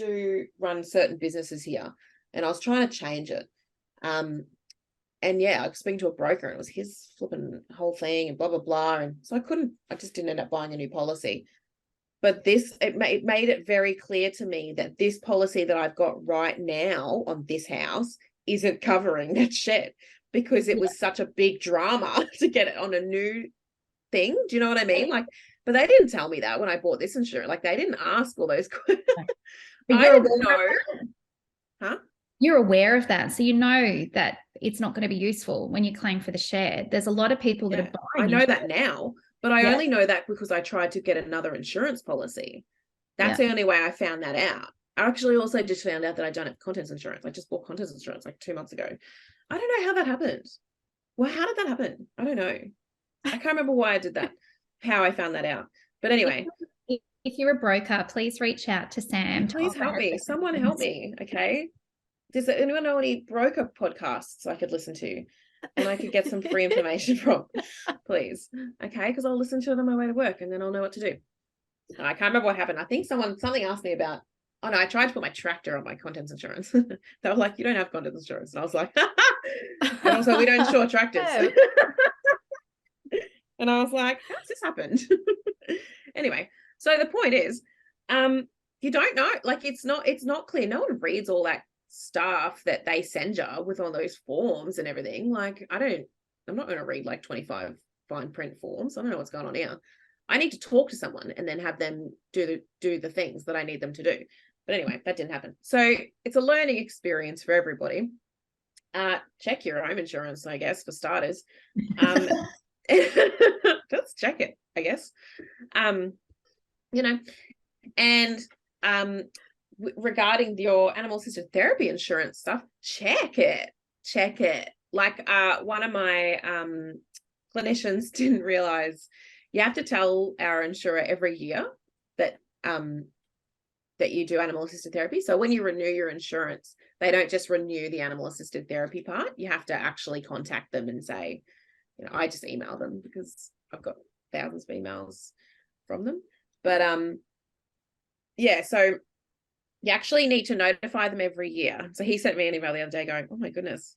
run certain businesses here, and I was trying to change it. And yeah, I was speaking to a broker, and it was his flipping whole thing, and blah blah blah. And so I just didn't end up buying a new policy. But it made it very clear to me that this policy that I've got right now on this house isn't covering that shed, because it was such a big drama to get it on a new thing. Do you know what I mean? Like, but they didn't tell me that when I bought this insurance. Like, they didn't ask all those questions. I didn't know. Huh? You're aware of that, so you know that it's not going to be useful when you claim for the shed. There's a lot of people that are buying. I know that now, but I only know that because I tried to get another insurance policy. That's the only way I found that out. I actually also just found out that I don't have contents insurance. I just bought contents insurance like 2 months ago. I don't know how that happened. Well, how did that happen? I don't know. I can't remember why I did that, how I found that out. But anyway. If you're a broker, please reach out to Sam. Please help me. Someone help me, okay? Does anyone know any broker podcasts I could listen to and I could get some free information from, please? Okay, because I'll listen to it on my way to work and then I'll know what to do. I can't remember what happened. I think something asked me about, oh no, I tried to put my tractor on my contents insurance. They were like, you don't have contents insurance. And I was like, and also we don't insure tractors. And I was like, how's this happened? Anyway, so the point is, you don't know, like, it's not clear. No one reads all that stuff that they send you with all those forms and everything. Like, I'm not going to read like 25 fine print forms. I don't know what's going on here. I need to talk to someone and then have them do the things that I need them to do. But anyway, that didn't happen. So it's a learning experience for everybody. Check your home insurance, I guess, for starters. Just check it, I guess. You know, and regarding your animal assisted therapy insurance stuff, check it. Like, one of my clinicians didn't realize you have to tell our insurer every year that you do animal assisted therapy. So when you renew your insurance, they don't just renew the animal assisted therapy part. You have to actually contact them and say, you know, I just email them because I've got thousands of emails from them. But yeah, so you actually need to notify them every year. So he sent me an email the other day going, oh my goodness,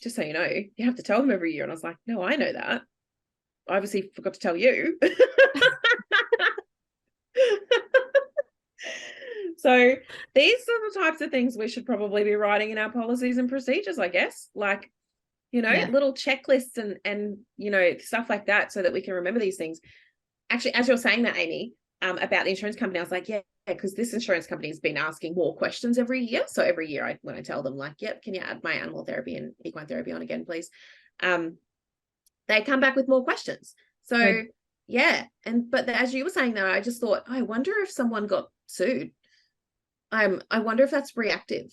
just so you know, you have to tell them every year. And I was like, no, I know that. I obviously forgot to tell you. So these are the types of things we should probably be writing in our policies and procedures, I guess, like, you know, little checklists and, you know, stuff like that, so that we can remember these things. Actually, as you're saying that, Amy, about the insurance company, I was like, yeah, because this insurance company has been asking more questions every year. So every year when I tell them, like, yep, can you add my animal therapy and equine therapy on again, please? They come back with more questions. So yeah. But as you were saying that, I just thought, I wonder if someone got sued. I wonder if that's reactive.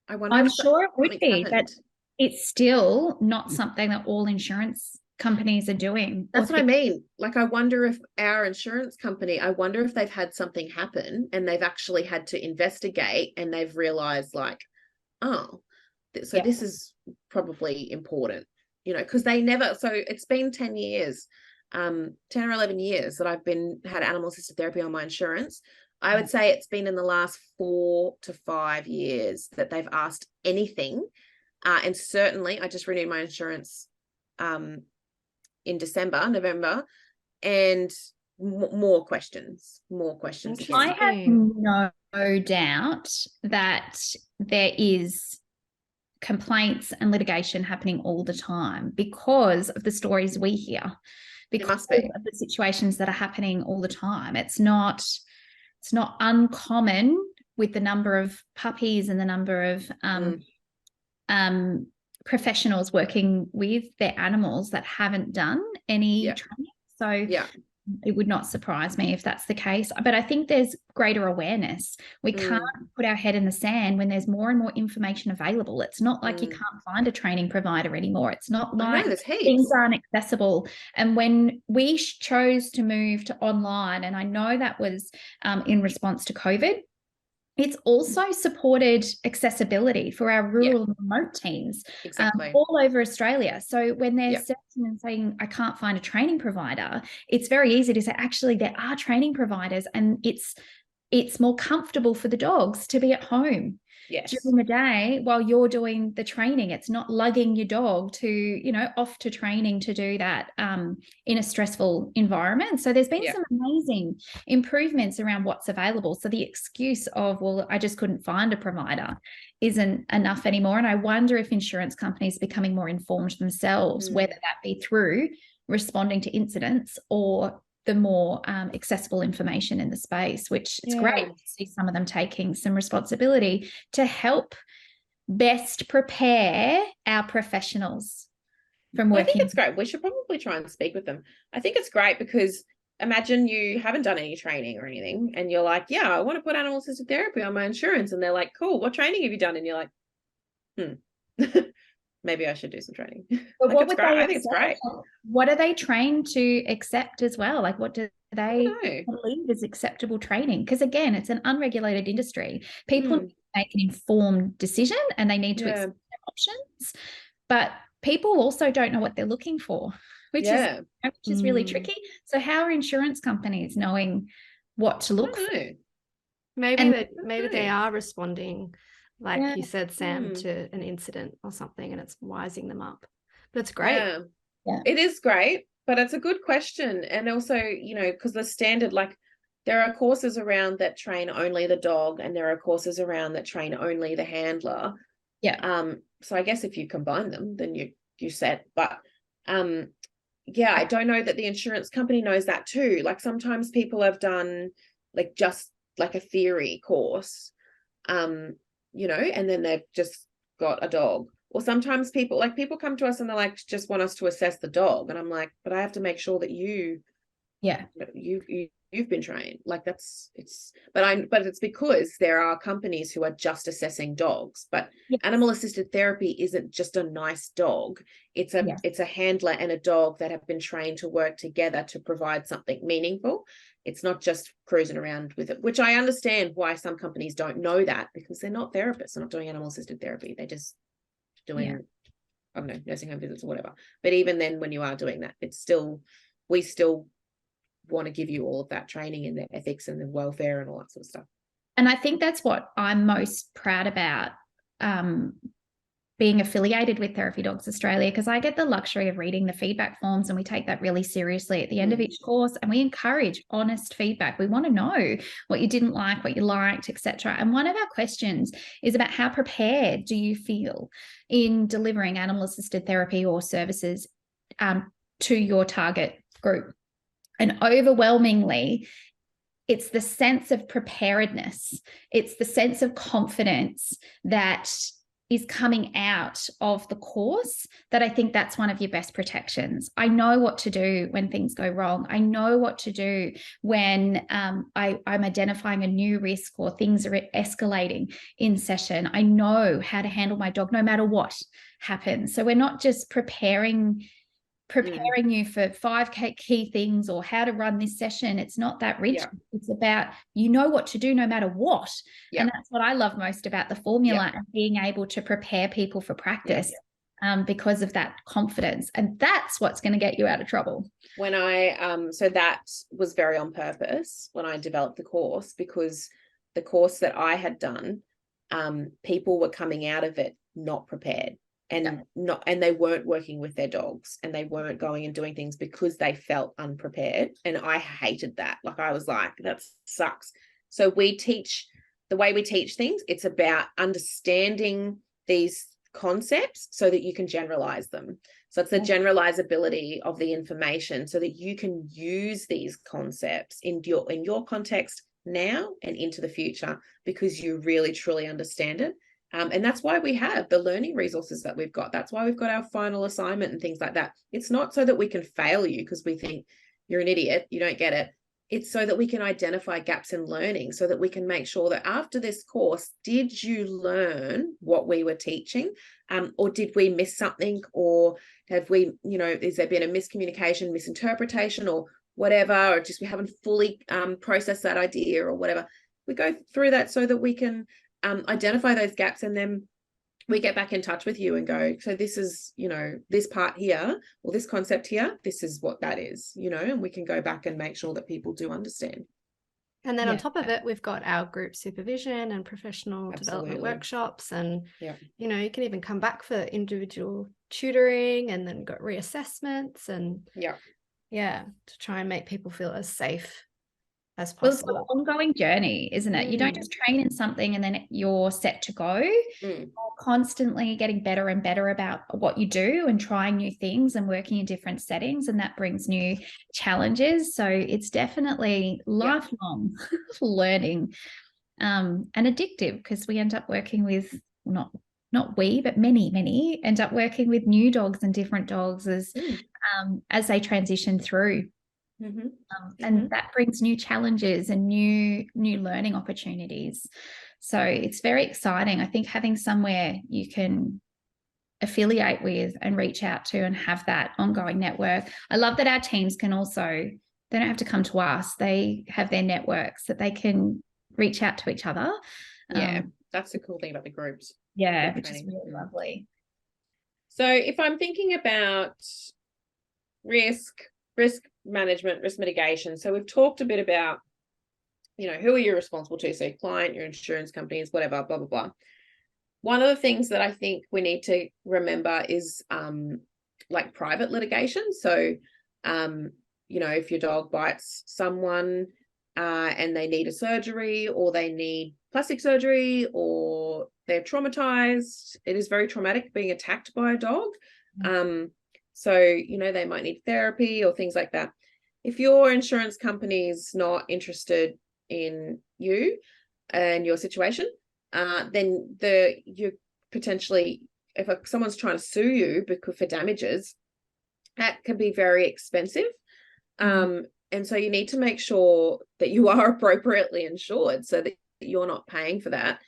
I'm sure it would be, but it's still not something that all insurance companies are doing. That's what I mean. Like, I wonder if our insurance company, I wonder if they've had something happen and they've actually had to investigate and they've realized, like, oh, so this is probably important, you know, because they never, so it's been 10 years, 10 or 11 years that I've had animal assisted therapy on my insurance. I would say it's been in the last 4 to 5 years that they've asked anything. And certainly I just renewed my insurance in November, and more questions. I have no doubt that there is complaints and litigation happening all the time because of the stories we hear, because of the situations that are happening all the time. It's not uncommon with the number of puppies and the number of professionals working with their animals that haven't done any training. So It would not surprise me if that's the case. But I think there's greater awareness. We can't put our head in the sand when there's more and more information available. It's not like you can't find a training provider anymore. It's not like things aren't accessible. And when we chose to move to online, and I know that was in response to COVID, it's also supported accessibility for our rural and remote teams all over Australia. So when they're searching and saying, I can't find a training provider, it's very easy to say, actually, there are training providers, and it's more comfortable for the dogs to be at home during the day while you're doing the training. It's not lugging your dog to, you know, off to training to do that in a stressful environment. So there's been some amazing improvements around what's available. So the excuse of, well, I just couldn't find a provider isn't enough anymore. And I wonder if insurance companies are becoming more informed themselves, whether that be through responding to incidents or the more accessible information in the space, which it's great to see some of them taking some responsibility to help best prepare our professionals from working. I think it's great. We should probably try and speak with them. I think it's great because imagine you haven't done any training or anything and you're like, yeah, I want to put animal assisted therapy on my insurance. And they're like, cool, what training have you done? And you're like, maybe I should do some training. But like, it's great. I think it's great. What are they trained to accept as well? Like, what do they believe is acceptable training? Because again, it's an unregulated industry. People need to make an informed decision and they need to accept their options. But people also don't know what they're looking for, which is really tricky. So how are insurance companies knowing what to look for? Maybe they are responding, like you said, Sam, to an incident or something, and it's wising them up. But it's great. Yeah. It is great, but it's a good question. And also, you know, because the standard, like there are courses around that train only the dog and there are courses around that train only the handler. So I guess if you combine them, then you set. But I don't know that the insurance company knows that too. Like sometimes people have done like just like a theory course, you know, and then they've just got a dog. Or sometimes people come to us and they're like, just want us to assess the dog. And I'm like, but I have to make sure that you've been trained. Like but it's because there are companies who are just assessing dogs. But animal assisted therapy isn't just a nice dog. It's a handler and a dog that have been trained to work together to provide something meaningful. It's not just cruising around with it, which I understand why some companies don't know that, because they're not therapists. They're not doing animal assisted therapy. They're just doing, I don't know, nursing home visits or whatever. But even then, when you are doing that, we still want to give you all of that training in the ethics and the welfare and all that sort of stuff. And I think that's what I'm most proud about, being affiliated with Therapy Dogs Australia, because I get the luxury of reading the feedback forms and we take that really seriously at the end of each course, and we encourage honest feedback. We want to know what you didn't like, what you liked, etc. And one of our questions is about how prepared do you feel in delivering animal assisted therapy or services to your target group. And overwhelmingly, it's the sense of preparedness. It's the sense of confidence that is coming out of the course that I think that's one of your best protections. I know what to do when things go wrong. I know what to do when I'm identifying a new risk or things are escalating in session. I know how to handle my dog no matter what happens. So we're not just preparing you for 5 key things or how to run this session. It's not that rich. It's about, you know what to do no matter what. And that's what I love most about the formula and being able to prepare people for practice because of that confidence. And that's what's going to get you out of trouble. When so that was very on purpose when I developed the course, because the course that I had done, people were coming out of it not prepared. And they weren't working with their dogs, and they weren't going and doing things because they felt unprepared. And I hated that. Like, I was like, that sucks. So the way we teach things, it's about understanding these concepts so that you can generalize them. So it's the generalizability of the information so that you can use these concepts in your context now and into the future, because you really truly understand it. And that's why we have the learning resources that we've got. That's why we've got our final assignment and things like that. It's not so that we can fail you because we think you're an idiot, you don't get it. It's so that we can identify gaps in learning, so that we can make sure that after this course, did you learn what we were teaching? Or did we miss something? Or have we, has there been a miscommunication, misinterpretation, or whatever, or just we haven't fully processed that idea or whatever? We go through that so that we can identify those gaps, and then we get back in touch with you and go, so this is, this part here, or this concept here, this is what that is, and we can go back and make sure that people do understand. And then on top of it, we've got our group supervision and professional development workshops. And, you can even come back for individual tutoring, and then got reassessments and to try and make people feel as safe as possible. Well, it's an ongoing journey, isn't it? You don't just train in something and then you're set to go. You're constantly getting better and better about what you do and trying new things and working in different settings, and that brings new challenges. So it's definitely lifelong learning, and addictive, because we end up working with not we, but many end up working with new dogs and different dogs as they transition through. And that brings new challenges and new learning opportunities. So it's very exciting. I think having somewhere you can affiliate with and reach out to and have that ongoing network. I love that our teams can also, they don't have to come to us. They have their networks that they can reach out to each other. That's the cool thing about the groups. Which is really lovely. So if I'm thinking about risk management, risk mitigation. So we've talked a bit about, who are you responsible to? So client, your insurance companies, whatever, blah, blah, blah. One of the things that I think we need to remember is like private litigation. So, if your dog bites someone and they need a surgery, or they need plastic surgery, or they're traumatized, it is very traumatic being attacked by a dog. So, they might need therapy or things like that. If your insurance company is not interested in you and your situation, then you potentially, if someone's trying to sue you for damages, that can be very expensive. And so you need to make sure that you are appropriately insured, so that you're not paying for that.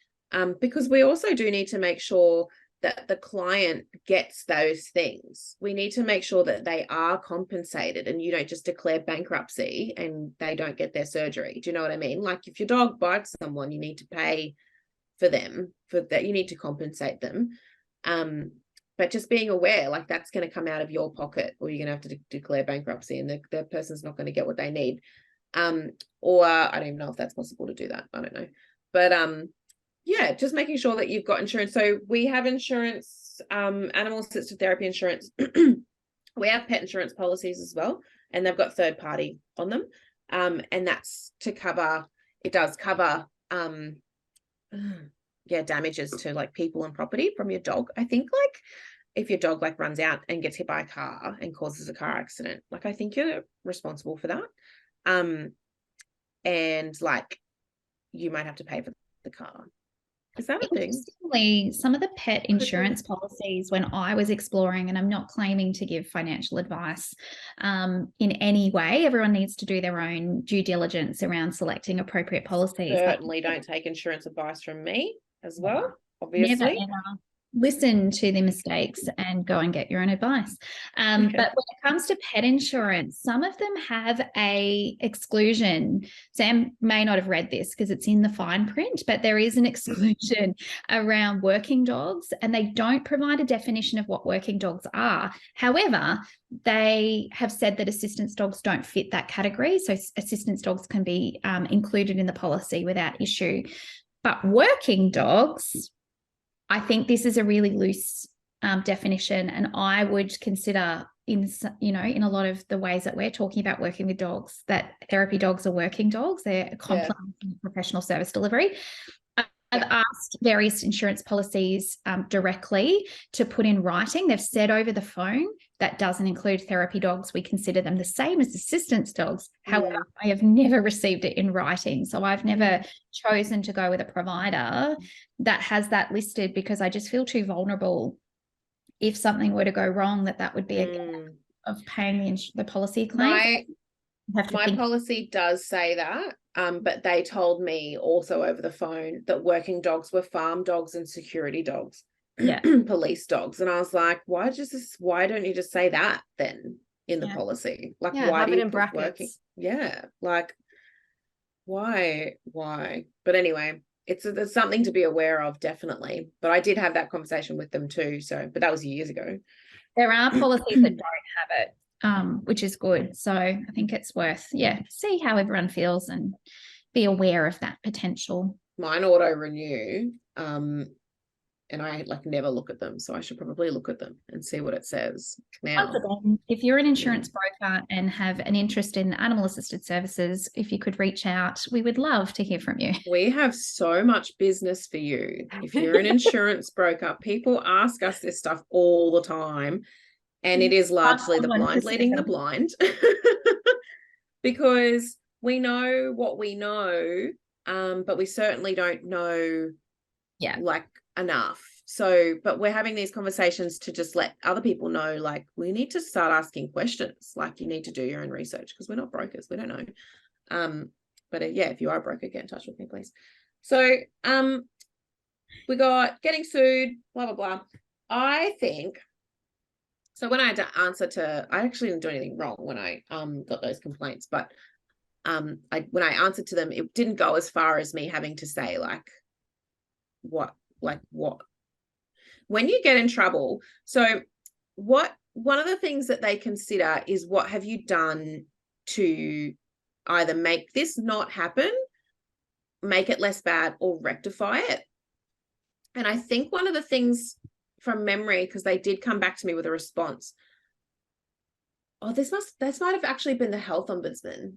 Because we also do need to make sure that the client gets those things. We need to make sure that they are compensated, and you don't just declare bankruptcy and they don't get their surgery. Do you know what I mean? Like, if your dog bites someone, you need to pay for them, for that. You need to compensate them. But just being aware, like, that's going to come out of your pocket, or you're going to have to declare bankruptcy, and the person's not going to get what they need. Or I don't even know if that's possible to do that. I don't know. But just making sure that you've got insurance. So we have insurance, animal assisted therapy insurance. We have pet insurance policies as well, and they've got third party on them. And that's to cover, it does cover, damages to like people and property from your dog. I think, like, if your dog like runs out and gets hit by a car and causes a car accident, like, I think you're responsible for that. And like, you might have to pay for the car. Is that a thing? Interestingly, some of the pet insurance policies, when I was exploring, and I'm not claiming to give financial advice in any way, everyone needs to do their own due diligence around selecting appropriate policies. Certainly don't take insurance advice from me as well, obviously. Never, ever. Listen to the mistakes and go and get your own advice. But when it comes to pet insurance, some of them have a exclusion. Sam may not have read this because it's in the fine print, but there is an exclusion around working dogs, and they don't provide a definition of what working dogs are. However, they have said that assistance dogs don't fit that category. So assistance dogs can be included in the policy without issue. But working dogs, I think this is a really loose definition, and I would consider in a lot of the ways that we're talking about working with dogs, that therapy dogs are working dogs. They're a complement to professional service delivery. I've asked various insurance policies directly to put in writing. They've said over the phone that doesn't include therapy dogs. We consider them the same as assistance dogs. However, I have never received it in writing. So I've never chosen to go with a provider that has that listed, because I just feel too vulnerable if something were to go wrong, that would be a gap of paying the policy claim. have to My think. policy does say that, but they told me also over the phone that working dogs were farm dogs and security dogs, Yeah. police dogs. And I was like, why don't you just say that then in the Yeah. policy? Like, Yeah, why have do it you in put working? brackets. Yeah, like, why? But anyway, there's something to be aware of, definitely. But I did have that conversation with them too. So, but that was years ago. There are policies that don't have it, which is good. So I think it's worth, see how everyone feels and be aware of that potential. Mine auto renew, and I like never look at them, so I should probably look at them and see what it says now. Once again, if you're an insurance broker and have an interest in animal assisted services, if you could reach out, we would love to hear from you. We have so much business for you. If you're an insurance broker, people ask us this stuff all the time, and it is largely the blind leading the blind. Because we know what we know, but we certainly don't know like enough. So, but we're having these conversations to just let other people know, like, we need to start asking questions. Like, you need to do your own research, because we're not brokers, we don't know. But if you are a broker, get in touch with me, please. So we got getting sued, blah blah blah. I think so. When I had to answer I actually didn't do anything wrong when I got those complaints, but when I answered to them, it didn't go as far as me having to say what when you get in trouble. So one of the things that they consider is, what have you done to either make this not happen, make it less bad, or rectify it. And I think one of the things from memory, because they did come back to me with a response, this might have actually been the health ombudsman.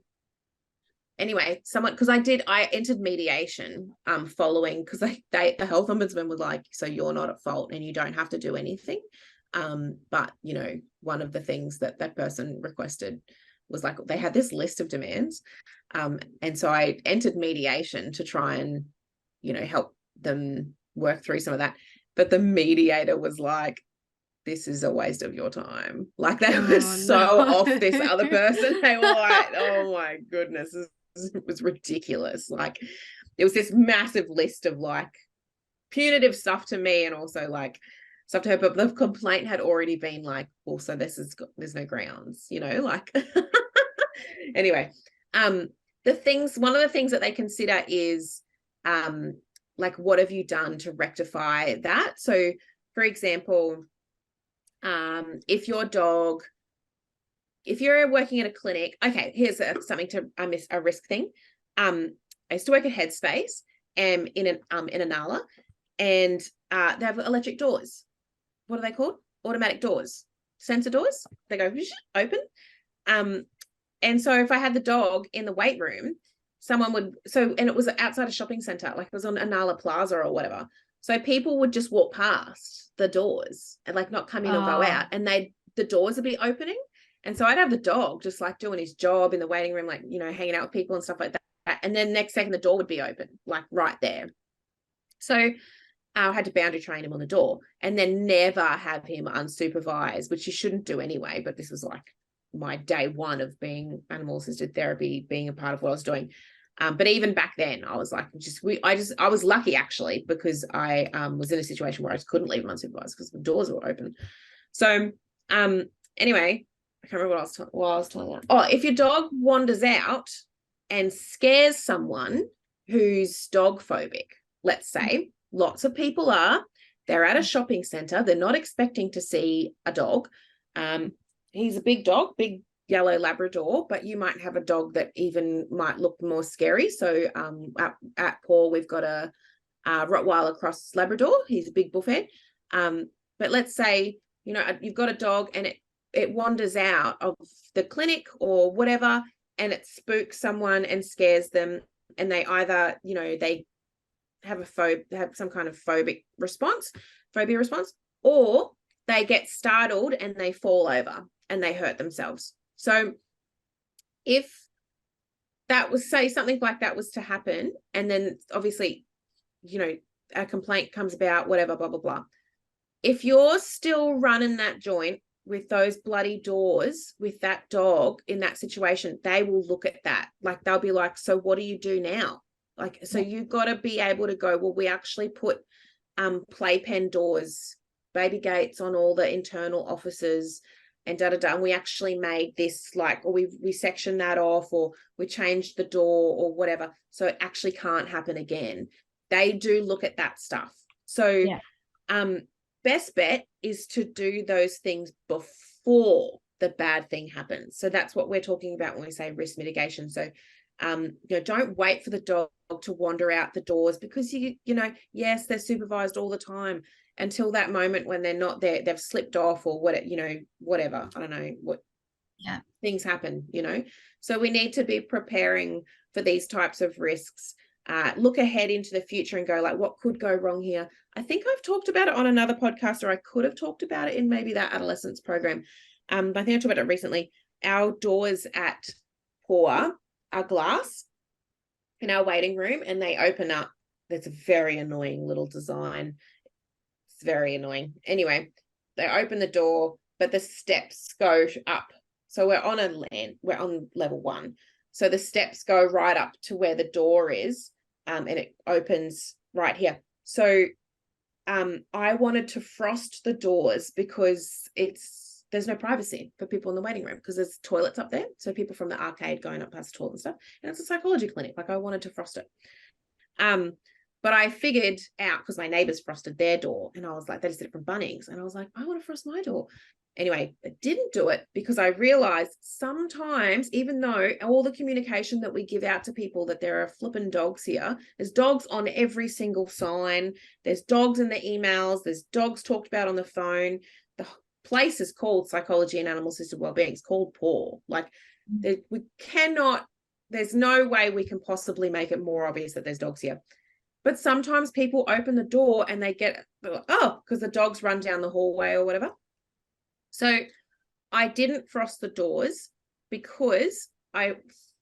Anyway, because I entered mediation following, because the health ombudsman was like, so you're not at fault and you don't have to do anything. But one of the things that person requested was, like, they had this list of demands. And so I entered mediation to try and, help them work through some of that. But the mediator was like, this is a waste of your time. Like, they were so off this other person. They were like, oh my goodness, it was ridiculous. Like, it was this massive list of like punitive stuff to me, and also like stuff to her, but the complaint had already been like, also there's no grounds, like. Anyway, one of the things that they consider is like, what have you done to rectify that? So for example, if you're working at a clinic, okay, here's something a risk thing. I used to work at Headspace in a NALA, and they have electric doors. What are they called? Automatic doors, sensor doors. They go open. And so if I had the dog in the weight room, and it was outside a shopping center, like it was on Anala Plaza or whatever. So people would just walk past the doors and like not come in or go out, and the doors would be opening. And so I'd have the dog just like doing his job in the waiting room, like, hanging out with people and stuff like that. And then next second, the door would be open, like right there. So I had to boundary train him on the door, and then never have him unsupervised, which you shouldn't do anyway. But this was like my day one of being animal assisted therapy, being a part of what I was doing. But even back then, I was like, I was lucky actually, because I was in a situation where I just couldn't leave him unsupervised because the doors were open. So anyway, I can't remember what I was telling you. Oh, if your dog wanders out and scares someone who's dog phobic, let's say, lots of people are, they're at a shopping center, they're not expecting to see a dog. He's a big dog, big yellow Labrador, but you might have a dog that even might look more scary. So at Paul, we've got a Rottweiler cross Labrador. He's a big bullfed. But let's say, you've got a dog and it wanders out of the clinic or whatever, and it spooks someone and scares them, and they either, they have some kind of phobia response, or they get startled and they fall over and they hurt themselves. So if that was, say, something like that was to happen, and then obviously, a complaint comes about, whatever, blah, blah, blah. If you're still running that joint with those bloody doors with that dog in that situation, they will look at that. Like they'll be like, so what do you do now? Like, so you've got to be able to go, well, we actually put playpen doors, baby gates on all the internal offices and and we actually made this like, or we sectioned that off, or we changed the door or whatever, so it actually can't happen again. They do look at that stuff. So best bet is to do those things before the bad thing happens. So that's what we're talking about when we say risk mitigation. So don't wait for the dog to wander out the doors, because yes, they're supervised all the time until that moment when they're not there, they've slipped off or whatever. I don't know what things happen, So we need to be preparing for these types of risks. Look ahead into the future and go like, what could go wrong here? I think I've talked about it on another podcast, or I could have talked about it in maybe that adolescence program. I think I talked about it recently. Our doors at Paw are glass in our waiting room, and they open up. That's a very annoying little design. It's very annoying. Anyway, they open the door, but the steps go up. So we're on level 1. So the steps go right up to where the door is, and it opens right here. So I wanted to frost the doors because there's no privacy for people in the waiting room, because there's toilets up there. So people from the arcade going up past the toilet and stuff. And it's a psychology clinic. Like I wanted to frost it. But I figured out, because my neighbors frosted their door, and I was like, they just did it from Bunnings. And I was like, I want to frost my door. Anyway, I didn't do it because I realized sometimes, even though all the communication that we give out to people that there are flipping dogs here, there's dogs on every single sign, there's dogs in the emails, there's dogs talked about on the phone. The place is called Psychology and Animal Assisted Wellbeing. It's called PAW. Like there's no way we can possibly make it more obvious that there's dogs here. But sometimes people open the door and they get, because the dogs run down the hallway or whatever. So I didn't frost the doors because I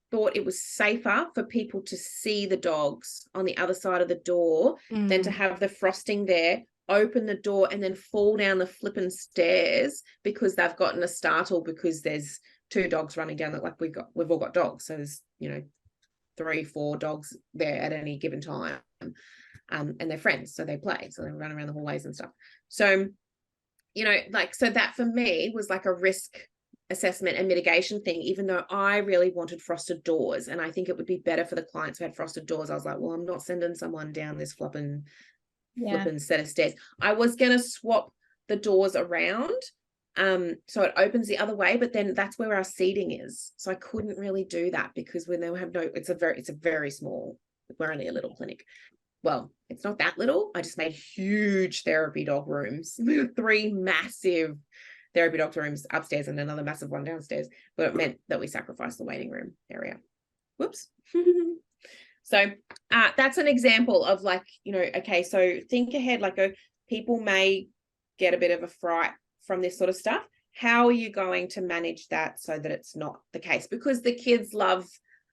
thought it was safer for people to see the dogs on the other side of the door than to have the frosting there, open the door and then fall down the flipping stairs because they've gotten a startle because there's 2 dogs running down the, like we've all got dogs. So there's, 3-4 dogs there at any given time. And they're friends. So they play. So they run around the hallways and stuff. So, so that for me was like a risk assessment and mitigation thing, even though I really wanted frosted doors. And I think it would be better for the clients who had frosted doors. I was like, well, I'm not sending someone down this flipping set of stairs. I was going to swap the doors around. So it opens the other way, but then that's where our seating is. So I couldn't really do that because when they have it's a very small, we're only a little clinic. Well, it's not that little. I just made huge therapy dog rooms, 3 massive therapy dog rooms upstairs and another massive one downstairs. But it meant that we sacrificed the waiting room area. Whoops. So that's an example of like, okay, so think ahead, like people may get a bit of a fright from this sort of stuff. How are you going to manage that so that it's not the case? Because the kids love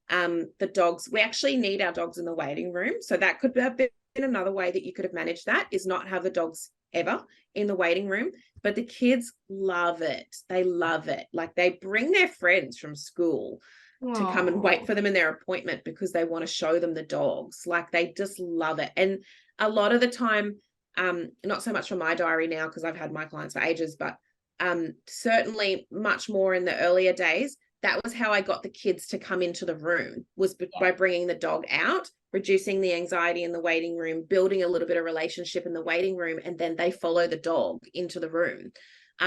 the dogs. We actually need our dogs in the waiting room. So that could have been another way that you could have managed that, is not have the dogs ever in the waiting room. But the kids love it. They love it. Like they bring their friends from school to come and wait for them in their appointment because they want to show them the dogs. Like they just love it. And a lot of the time, not so much from my diary now because I've had my clients for ages, but certainly much more in the earlier days, that was how I got the kids to come into the room, was by bringing the dog out, reducing the anxiety in the waiting room, building a little bit of relationship in the waiting room, and then they follow the dog into the room.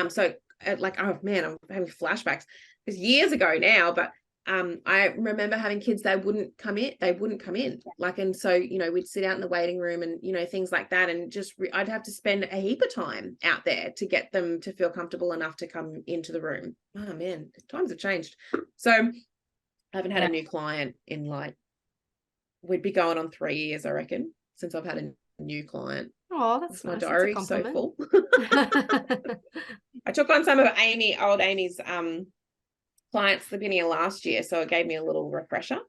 So like, oh man, I'm having flashbacks. It's years ago now, but I remember having kids, they wouldn't come in. Like, and so, we'd sit out in the waiting room and, things like that. And just, I'd have to spend a heap of time out there to get them to feel comfortable enough to come into the room. Oh man, times have changed. So I haven't had a new client in like, we'd be going on 3 years, I reckon, since I've had a new client. Oh, that's nice. My diary so full. I took on some of old Amy's, clients at the beginning of last year, so it gave me a little refresher,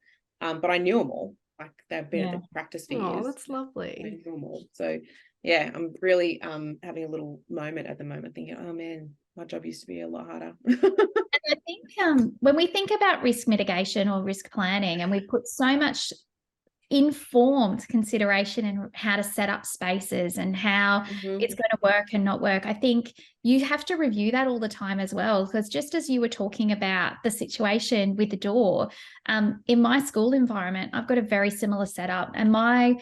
but I knew them all. Like they've been at the practice for years. Oh, that's lovely. I knew them all. So yeah, I'm really having a little moment at the moment thinking, oh man, My job used to be a lot harder. I think when we think about risk mitigation or risk planning, and we put so much informed consideration in how to set up spaces and how it's going to work and not work, I think you have to review that all the time as well, because just as you were talking about the situation with the door, in my school environment, I've got a very similar setup, and my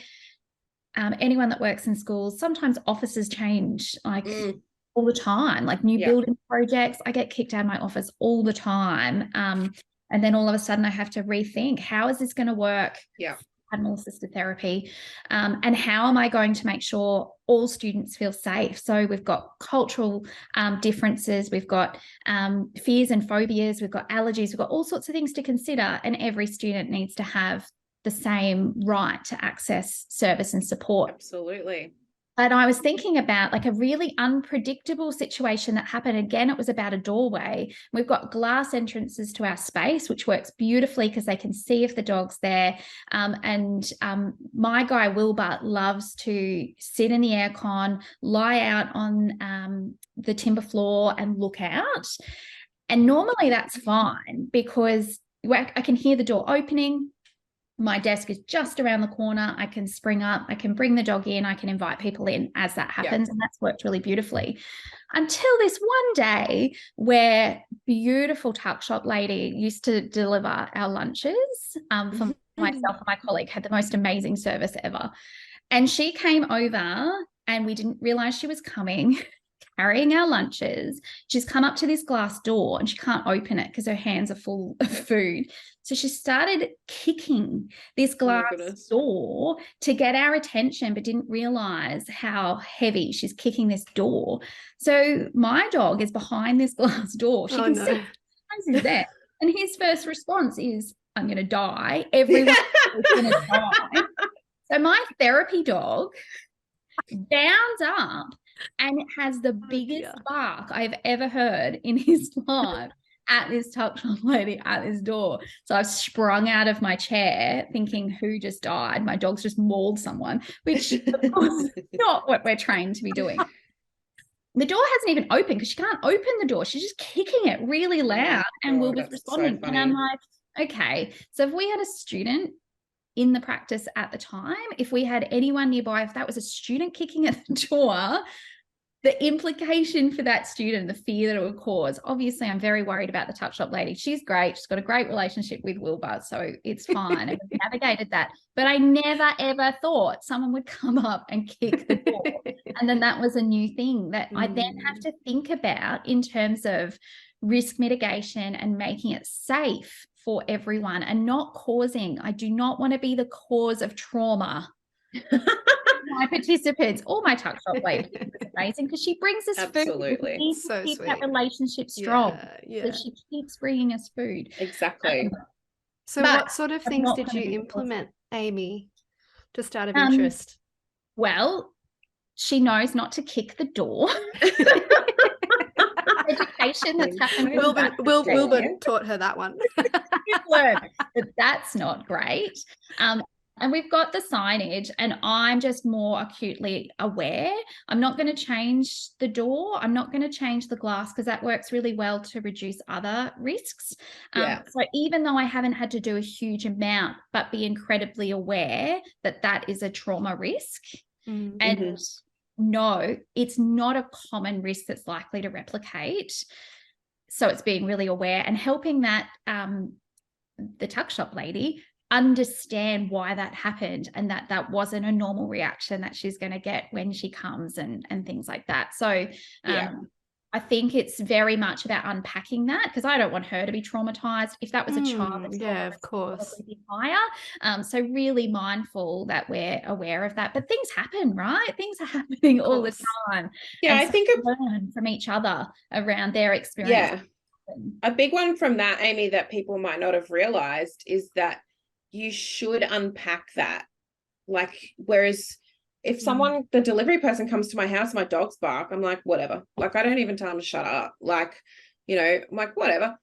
anyone that works in schools, sometimes offices change like all the time, like new building projects. I get kicked out of my office all the time. And then all of a sudden I have to rethink, how is this going to work? Animal assisted therapy, and how am I going to make sure all students feel safe? So we've got cultural differences, we've got fears and phobias, we've got allergies, we've got all sorts of things to consider, and every student needs to have the same right to access service and support. Absolutely. But I was thinking about like a really unpredictable situation that happened. Again, it was about a doorway. We've got glass entrances to our space, which works beautifully because they can see if the dog's there. My guy, Wilbur, loves to sit in the aircon, lie out on the timber floor and look out. And normally that's fine because I can hear the door opening. My desk is just around the corner. I can spring up, I can bring the dog in, I can invite people in as that happens. And that's worked really beautifully until this one day where beautiful tuck shop lady used to deliver our lunches for myself and my colleague, had the most amazing service ever. And she came over and we didn't realize she was coming, carrying our lunches. She's come up to this glass door and she can't open it because her hands are full of food. So she started kicking this glass door to get our attention, but didn't realize how heavy she's kicking this door. So my dog is behind this glass door. She can see he's there. And his first response is, I'm going to die. Everyone is going to die. So my therapy dog bounds up and it has the biggest bark I've ever heard in his life at this tuck shop lady at this door. So I've sprung out of my chair thinking, who just died? My dog's just mauled someone, which of course is not what we're trained to be doing. The door hasn't even opened because she can't open the door. She's just kicking it really loud and Wilbur's responding. And I'm like, okay, so if we had a student in the practice at the time, if we had anyone nearby, if that was a student kicking at the door, the implication for that student, the fear that it would cause. Obviously, I'm very worried about the tuck shop lady. She's great. She's got a great relationship with Wilbur, so it's fine. And we've navigated that. But I never, ever thought someone would come up and kick the door. And then that was a new thing that I then have to think about in terms of risk mitigation and making it safe for everyone and not causing. I do not want to be the cause of trauma. My participants, all my tuck shop lady is amazing because she brings us food. We need to keep that relationship strong. So she keeps bringing us food. Exactly. So what sort of things did you implement, Amy, just out of interest? Well, she knows not to kick the door. Education that's happened. Wilbur taught her that one. Learned that that's not great. And we've got the signage, and I'm just more acutely aware. I'm not going to change the door. I'm not going to change the glass because that works really well to reduce other risks. So even though I haven't had to do a huge amount, but be incredibly aware that that is a trauma risk. And no, it's not a common risk that's likely to replicate. So it's being really aware and helping that the tuck shop lady understand why that happened and that that wasn't a normal reaction that she's going to get when she comes and things like that. So I think it's very much about unpacking that because I don't want her to be traumatized. If that was a child, of course, higher. So really mindful that we're aware of that. But things happen, right? Things are happening all the time. Yeah, and I think learn from each other around their experience. Yeah, a big one from that, Amy, that people might not have realized is that you should unpack that. Like, whereas if someone, the delivery person comes to my house, my dog's bark, I'm like, whatever. Like, I don't even tell them to shut up. Like, you know, I'm like, whatever.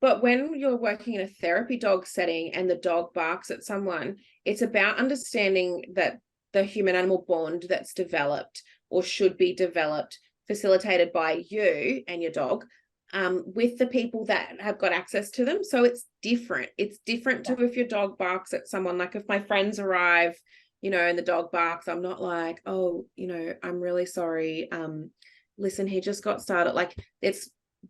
But when you're working in a therapy dog setting and the dog barks at someone, it's about understanding that the human animal bond that's developed or should be developed facilitated by you and your dog, with the people that have got access to them. So it's different. It's different to if your dog barks at someone. Like if my friends arrive, you know, and the dog barks, I'm not like, oh, you know, I'm really sorry. Listen, he just got started. Like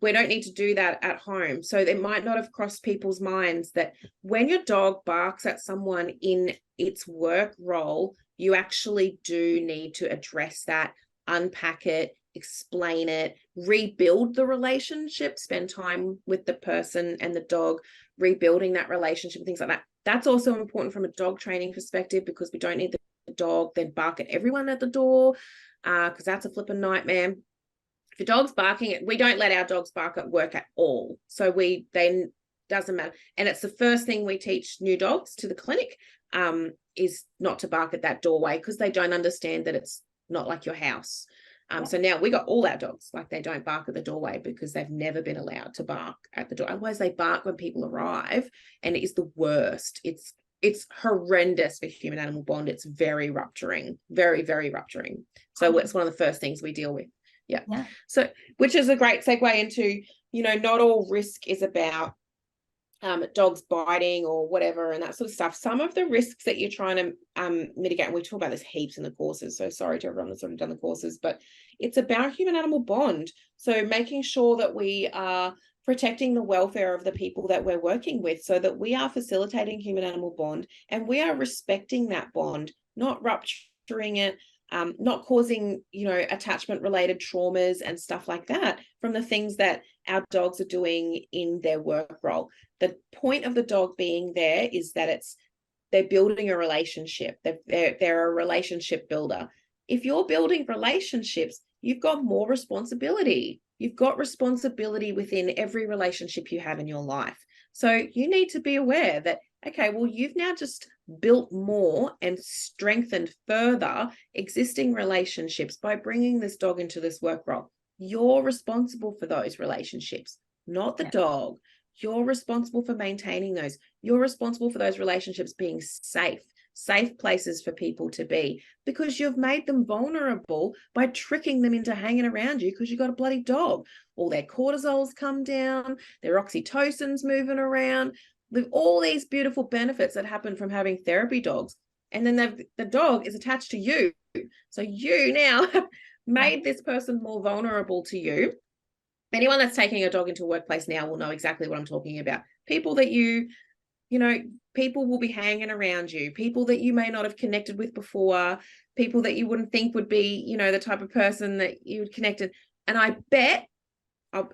we don't need to do that at home. So it might not have crossed people's minds that when your dog barks at someone in its work role, you actually do need to address that, unpack it, explain it, rebuild the relationship, spend time with the person and the dog, rebuilding that relationship, things like that. That's also important from a dog training perspective, because we don't need the dog then bark at everyone at the door, because that's a flipping nightmare. If your dog's barking, we don't let our dogs bark at work at all. So then doesn't matter. And it's the first thing we teach new dogs to the clinic, is not to bark at that doorway, because they don't understand that it's not like your house. So now we got all our dogs, like they don't bark at the doorway because they've never been allowed to bark at the door. Otherwise they bark when people arrive, and it is the worst. It's horrendous for human animal bond. It's very rupturing, very, very rupturing. So it's one of the first things we deal with. Yeah. So, which is a great segue into, you know, not all risk is about dogs biting or whatever and that sort of stuff. Some of the risks that you're trying to mitigate, and we talk about this heaps in the courses, so sorry to everyone that's already done the courses, but it's about human animal bond. So making sure that we are protecting the welfare of the people that we're working with, so that we are facilitating human animal bond and we are respecting that bond, not rupturing it, not causing, you know, attachment related traumas and stuff like that from the things that our dogs are doing in their work role. The point of the dog being there is that they're building a relationship. They're a relationship builder. If you're building relationships, you've got more responsibility. You've got responsibility within every relationship you have in your life. So you need to be aware that, okay, well, you've now just built more and strengthened further existing relationships by bringing this dog into this work role. You're responsible for those relationships, not the dog. You're responsible for maintaining those. You're responsible for those relationships being safe places for people to be, because you've made them vulnerable by tricking them into hanging around you because you've got a bloody dog. All their cortisols come down, their oxytocin's moving around, with all these beautiful benefits that happen from having therapy dogs. And then the dog is attached to you. So you now have made this person more vulnerable to you. Anyone that's taking a dog into a workplace now will know exactly what I'm talking about. People that you know, people will be hanging around you, people that you may not have connected with before, people that you wouldn't think would be, you know, the type of person that you would connect with. And I bet, I'll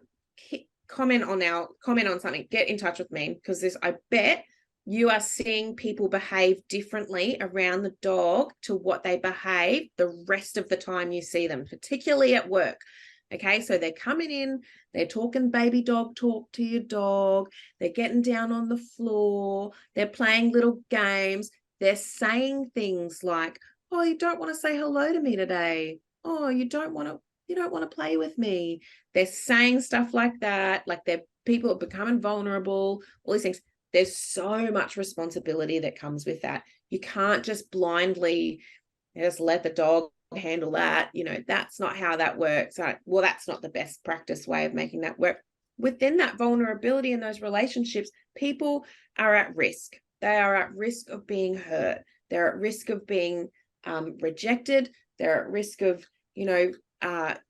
comment on something, get in touch with me, because I bet you are seeing people behave differently around the dog to what they behave the rest of the time you see them, particularly at work. Okay, so they're coming in, they're talking baby dog talk to your dog, they're getting down on the floor, they're playing little games, they're saying things like, oh, you don't want to say hello to me today, oh, you don't want to play with me. They're saying stuff like that, like people are becoming vulnerable, all these things. There's so much responsibility that comes with that. You can't just blindly just let the dog handle that. You know, that's not how that works. Well, that's not the best practice way of making that work. Within that vulnerability in those relationships, people are at risk. They are at risk of being hurt. They're at risk of being rejected. They're at risk of, you know,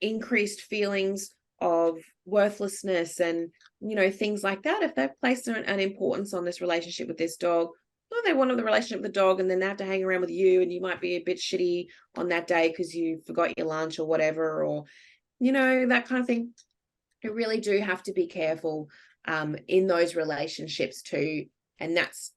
increased feelings of worthlessness and, you know, things like that. If they've placed an importance on this relationship with this dog, or they wanted the relationship with the dog, and then they have to hang around with you, and you might be a bit shitty on that day because you forgot your lunch or whatever, or, you know, that kind of thing. You really do have to be careful in those relationships too. And that's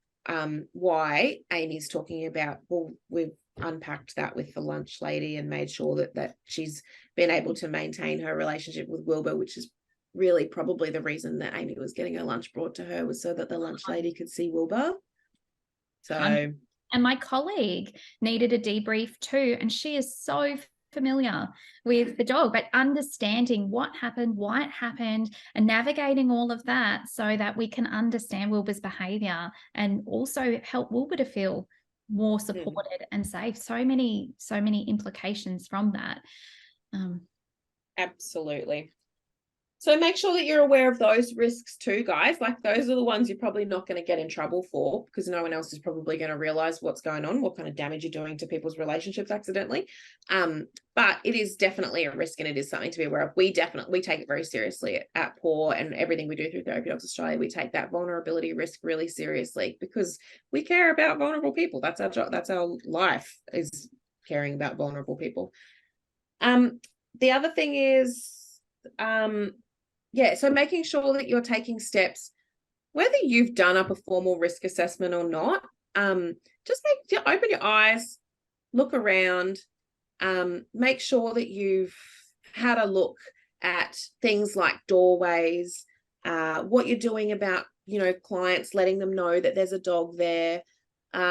why Amy's talking about, well, we've unpacked that with the lunch lady and made sure that she's been able to maintain her relationship with Wilbur, which is really probably the reason that Amy was getting her lunch brought to her, was so that the lunch lady could see Wilbur. So, and my colleague needed a debrief too, and she is so familiar with the dog, but understanding what happened, why it happened, and navigating all of that so that we can understand Wilbur's behavior and also help Wilbur to feel more supported and safe. So many implications from that. Absolutely. So make sure that you're aware of those risks too, guys. Like those are the ones you're probably not going to get in trouble for, because no one else is probably going to realize what's going on, what kind of damage you're doing to people's relationships accidentally. But it is definitely a risk, and it is something to be aware of. We take it very seriously at PAW, and everything we do through Therapy Dogs Australia, we take that vulnerability risk really seriously, because we care about vulnerable people. That's our job. That's our life, is caring about vulnerable people. The other thing is, so making sure that you're taking steps, whether you've done up a formal risk assessment or not, just open your eyes, look around, make sure that you've had a look at things like doorways, what you're doing about, clients, letting them know that there's a dog there,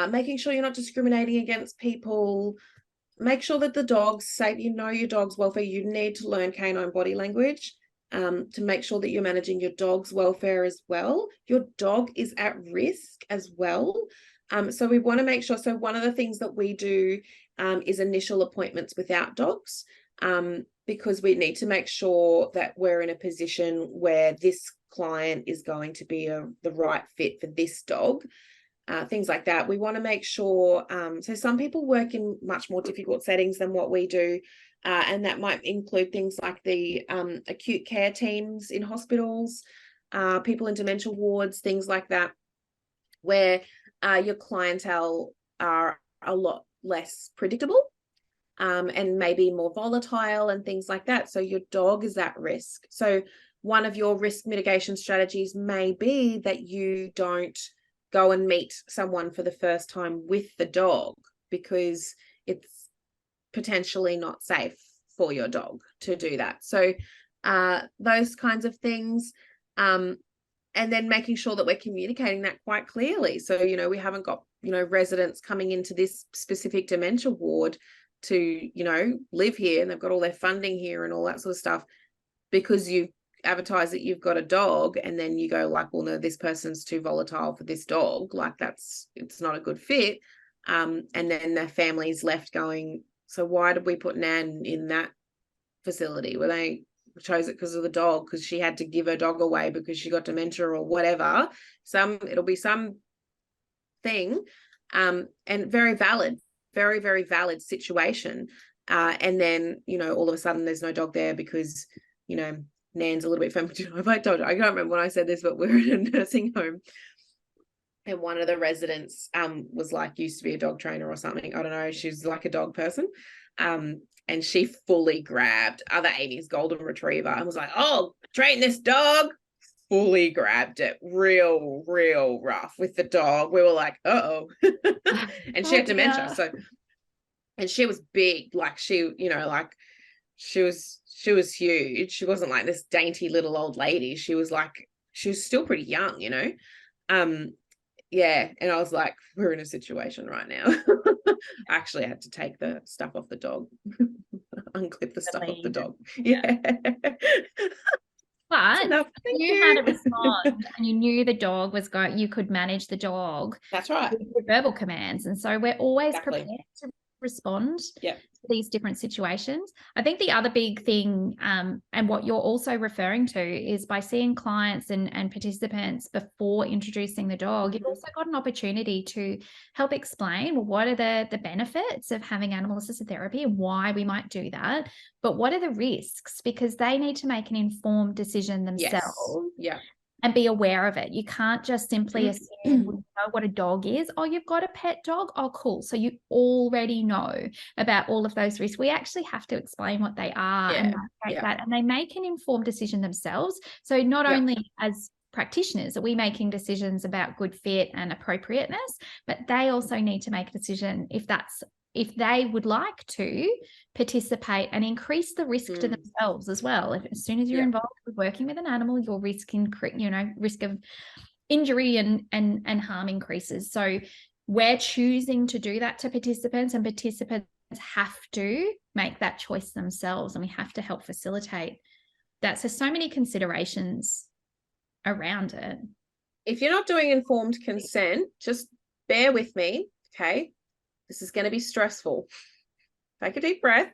making sure you're not discriminating against people, make sure that the dog's safe, your dog's welfare. You need to learn canine body language to make sure that you're managing your dog's welfare as well. Your dog is at risk as well. So we want to make sure. So one of the things that we do is initial appointments without dogs, because we need to make sure that we're in a position where this client is going to be the right fit for this dog. Things like that. We want to make sure, so some people work in much more difficult settings than what we do, and that might include things like the acute care teams in hospitals, people in dementia wards, things like that, where your clientele are a lot less predictable and maybe more volatile and things like that. So your dog is at risk. So one of your risk mitigation strategies may be that you don't go and meet someone for the first time with the dog, because it's potentially not safe for your dog to do that. So those kinds of things, and then making sure that we're communicating that quite clearly. So, we haven't got, residents coming into this specific dementia ward to, live here, and they've got all their funding here and all that sort of stuff, because you advertise that you've got a dog, and then you go like, well, no, this person's too volatile for this dog, like it's not a good fit, and then their family's left going, so why did we put Nan in that facility? Well, they chose it because of the dog, because she had to give her dog away because she got dementia or whatever. It'll be some thing, and very valid, very, very valid situation, and then all of a sudden there's no dog there because Nan's a little bit feminine. I told you, I can't remember when I said this, but we're in a nursing home, and one of the residents was like, used to be a dog trainer or something. I don't know. She's like a dog person. And she fully grabbed other Amy's golden retriever and was like, oh, train this dog. Fully grabbed it real rough with the dog. We were like, uh-oh. And she had dementia. Yeah. So, and she was big, like she was huge. She wasn't like this dainty little old lady. She was still pretty young, yeah. And I was like, we're in a situation right now. I actually had to take the stuff off the dog, unclip the stuff off the dog. Yeah. But you knew how to respond, and you knew the dog was going, you could manage the dog. That's right. With verbal commands. And so we're always prepared to respond to these different situations. I think the other big thing, and what you're also referring to, is by seeing clients and participants before introducing the dog, you've also got an opportunity to help explain, well, what are the benefits of having animal assisted therapy and why we might do that, but what are the risks, because they need to make an informed decision themselves. Yeah. And be aware of it. You can't just simply assume you know what a dog is. Oh, you've got a pet dog? Oh, cool. So you already know about all of those risks. We actually have to explain what they are and that, and they make an informed decision themselves. So not only as practitioners are we making decisions about good fit and appropriateness, but they also need to make a decision if they would like to participate and increase the risk to themselves as well. As soon as you're involved with working with an animal, your risk of injury and harm increases. So we're choosing to do that to participants, and participants have to make that choice themselves, and we have to help facilitate that. So many considerations around it. If you're not doing informed consent, just bear with me, okay? This is going to be stressful. Take a deep breath.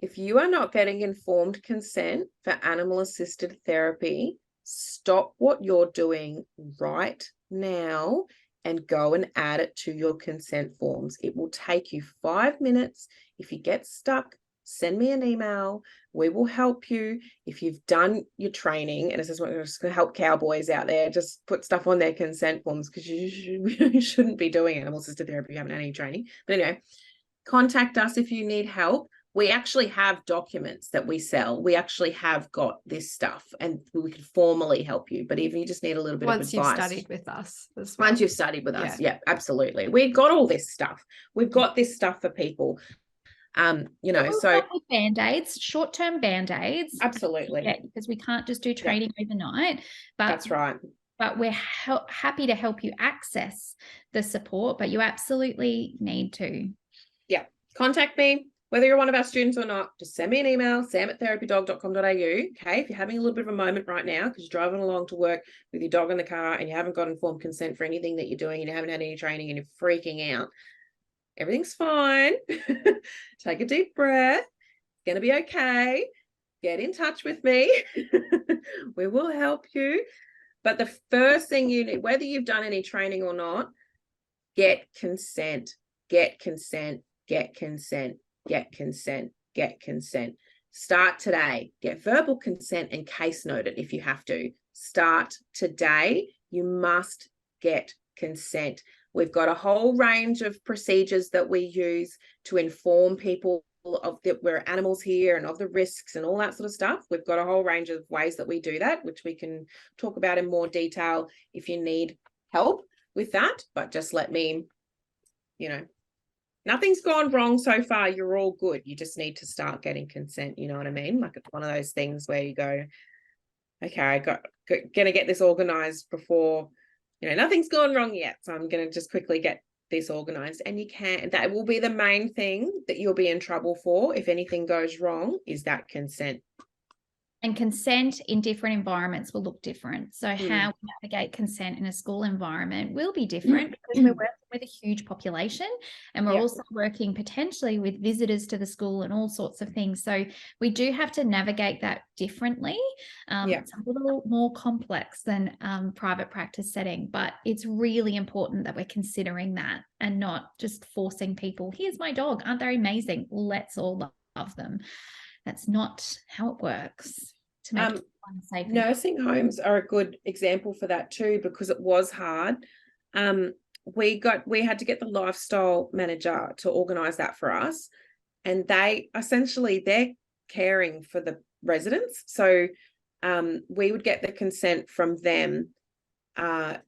If you are not getting informed consent for animal-assisted therapy, stop what you're doing right now and go and add it to your consent forms. It will take you 5 minutes. If you get stuck, send me an email. We will help you. If you've done your training, and this is what we're just going to help cowboys out there, just put stuff on their consent forms, because you shouldn't be doing animal-assisted therapy if you haven't had any training. But anyway, contact us if you need help. We actually have documents that we sell. We actually have got this stuff, and we can formally help you. But if you just need a little bit of advice. Once you've studied with us as well. Once you've studied with us, yeah, absolutely. We've got all this stuff. We've got this stuff for people. You know, so band-aids, short-term band-aids. Absolutely. Because we can't just do training overnight. But that's right. But we're happy to help you access the support, but you absolutely need to. Yeah. Contact me. Whether you're one of our students or not, just send me an email, sam@therapydog.com.au. Okay, if you're having a little bit of a moment right now because you're driving along to work with your dog in the car and you haven't got informed consent for anything that you're doing and you haven't had any training and you're freaking out, everything's fine. Take a deep breath. It's going to be okay. Get in touch with me. We will help you. But the first thing you need, whether you've done any training or not, get consent. Get consent. Get consent. Get consent, get consent. Start today. Get verbal consent and case note it if you have to. Start today. You must get consent. We've got a whole range of procedures that we use to inform people of that we're animals here and of the risks and all that sort of stuff. We've got a whole range of ways that we do that, which we can talk about in more detail if you need help with that. But just let me, nothing's gone wrong so far. You're all good. You just need to start getting consent. You know what I mean? Like, it's one of those things where you go, okay, I gonna get this organized before, nothing's gone wrong yet. So I'm going to just quickly get this organized. And that will be the main thing that you'll be in trouble for if anything goes wrong, is that consent. And consent in different environments will look different. So how we navigate consent in a school environment will be different because we're working with a huge population, and we're also working potentially with visitors to the school and all sorts of things. So we do have to navigate that differently. It's a little more complex than private practice setting, but it's really important that we're considering that and not just forcing people, here's my dog, aren't they amazing? Let's all love them. That's not how it works. To make it safe. Nursing homes are a good example for that too, because it was hard. We had to get the lifestyle manager to organise that for us, and they're caring for the residents. So we would get the consent from them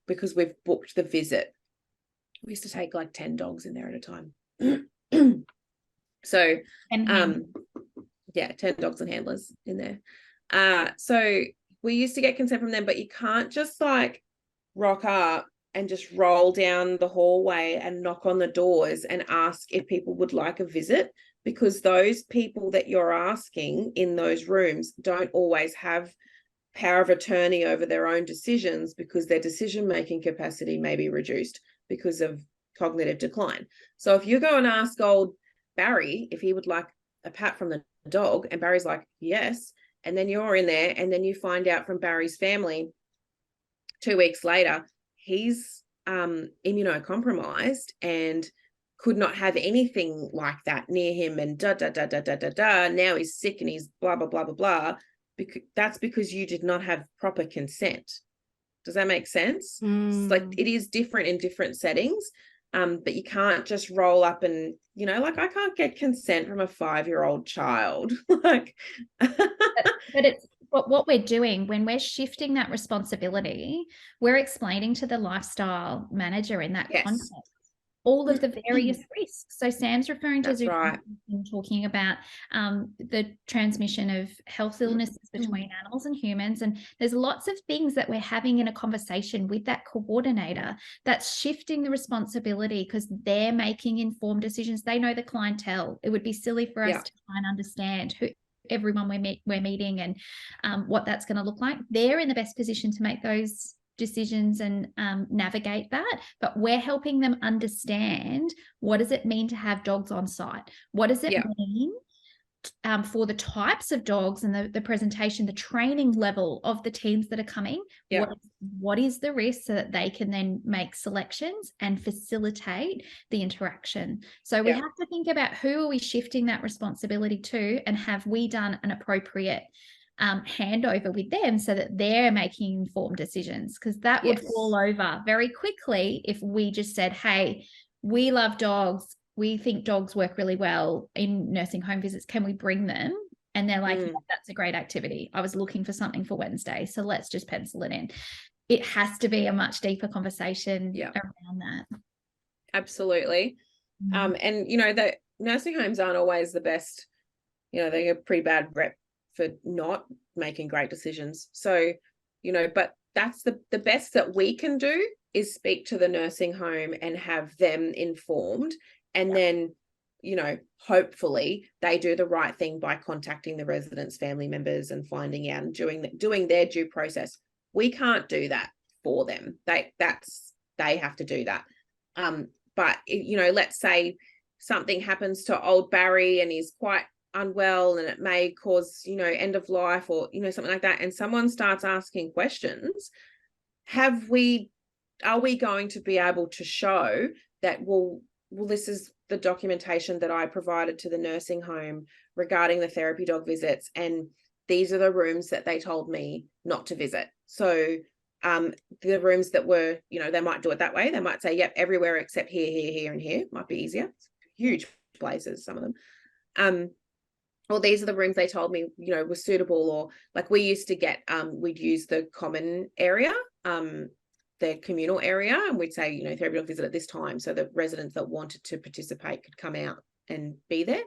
because we've booked the visit. We used to take like 10 dogs in there at a time. So 10 dogs and handlers in there. So we used to get consent from them, but you can't just like rock up and just roll down the hallway and knock on the doors and ask if people would like a visit, because those people that you're asking in those rooms don't always have power of attorney over their own decisions, because their decision-making capacity may be reduced because of cognitive decline. So if you go and ask old Barry if he would like a pat from the dog, and Barry's like, yes, and then you're in there and then you find out from Barry's family 2 weeks later he's immunocompromised and could not have anything like that near him, and now he's sick and he's blah blah blah blah blah, that's because you did not have proper consent. Does that make sense? It's like, it is different in different settings. But you can't just roll up and, like, I can't get consent from a 5-year-old child. Like, but what we're doing when we're shifting that responsibility, we're explaining to the lifestyle manager in that context all of the various risks. So Sam's referring to talking about the transmission of health illnesses between animals and humans. And there's lots of things that we're having in a conversation with that coordinator that's shifting the responsibility, because they're making informed decisions. They know the clientele. It would be silly for us to try and understand who everyone we're meeting and what that's going to look like. They're in the best position to make those decisions and navigate that, but we're helping them understand, what does it mean to have dogs on site? What does it mean for the types of dogs and the presentation, the training level of the teams that are coming. Yeah. What is the risk, so that they can then make selections and facilitate the interaction. So we Yeah. have to think about who are we shifting that responsibility to, and have we done an appropriate handover with them so that they're making informed decisions, because that would fall over very quickly if we just said, hey, we love dogs. We think dogs work really well in nursing home visits. Can we bring them? And they're like, yeah, that's a great activity. I was looking for something for Wednesday, so let's just pencil it in. It has to be a much deeper conversation around that. Absolutely. And, you know, the nursing homes aren't always the best. You know, they get a pretty bad rep for not making great decisions. So, you know, but that's the best that we can do is speak to the nursing home and have them informed. And then, you know, hopefully they do the right thing by contacting the residents' family members and finding out and doing their due process. We can't do that for them. They have to do that. But, you know, let's say something happens to old Barry and he's quite unwell and it may cause, you know, end of life or, you know, something like that. And someone starts asking questions. Are we going to be able to show that, well, this is the documentation that I provided to the nursing home regarding the therapy dog visits, and these are the rooms that they told me not to visit. So the rooms that were, you know, they might do it that way. They might say, yep, everywhere except here, here, here, and here. Might be easier. Huge places, some of them. Well, these are the rooms they told me, you know, were suitable. Or like we used to get, we'd use the common area, the communal area, and we'd say, you know, therapy dog visit at this time, so the residents that wanted to participate could come out and be there.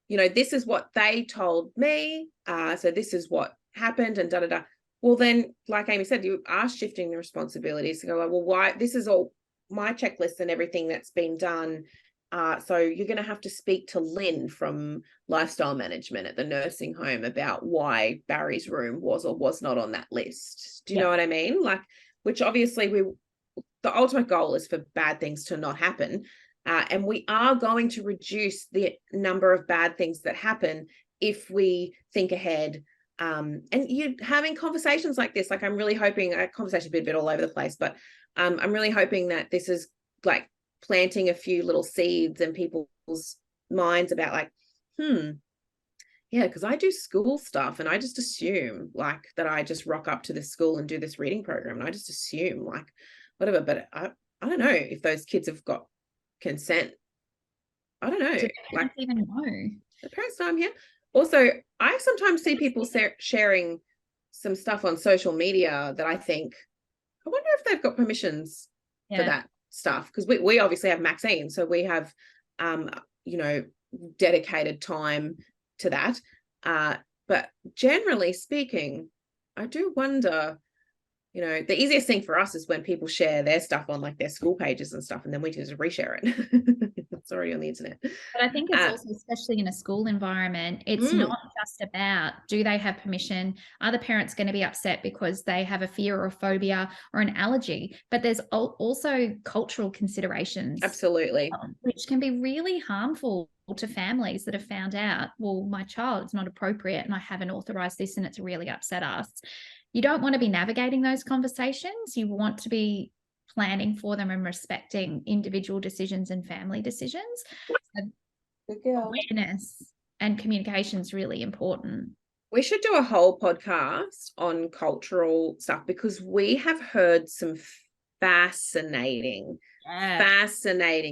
You know, this is what they told me, so this is what happened, and da-da-da. Well, then, like Amy said, you are shifting the responsibilities to go, well, why, this is all my checklist and everything that's been done. So you're going to have to speak to Lynn from lifestyle management at the nursing home about why Barry's room was or was not on that list. Do you know what I mean? Like, which obviously the ultimate goal is for bad things to not happen. And we are going to reduce the number of bad things that happen if we think ahead. And you having conversations like this, like I'm really hoping, conversation's been a bit all over the place, but I'm really hoping that this is like planting a few little seeds in people's minds about like, yeah, because I do school stuff and I just assume like that I just rock up to this school and do this reading program, and I just assume like whatever, but I don't know if those kids have got consent. I don't know. Like even know. The parents know I'm here. Also, I sometimes see people sharing some stuff on social media that I think, I wonder if they've got permissions for that stuff, because we obviously have Maxine, so we have you know, dedicated time to that, but generally speaking, I do wonder, you know, the easiest thing for us is when people share their stuff on like their school pages and stuff, and then we just reshare it. It's already on the internet. But I think it's also, especially in a school environment, it's not just about, do they have permission? Are the parents going to be upset because they have a fear or a phobia or an allergy? But there's also cultural considerations. Absolutely. Which can be really harmful to families that have found out, well, my child is not appropriate and I haven't authorized this and it's really upset us. You don't want to be navigating those conversations. You want to be planning for them and respecting individual decisions and family decisions. So awareness and communication is really important. We should do a whole podcast on cultural stuff, because we have heard some fascinating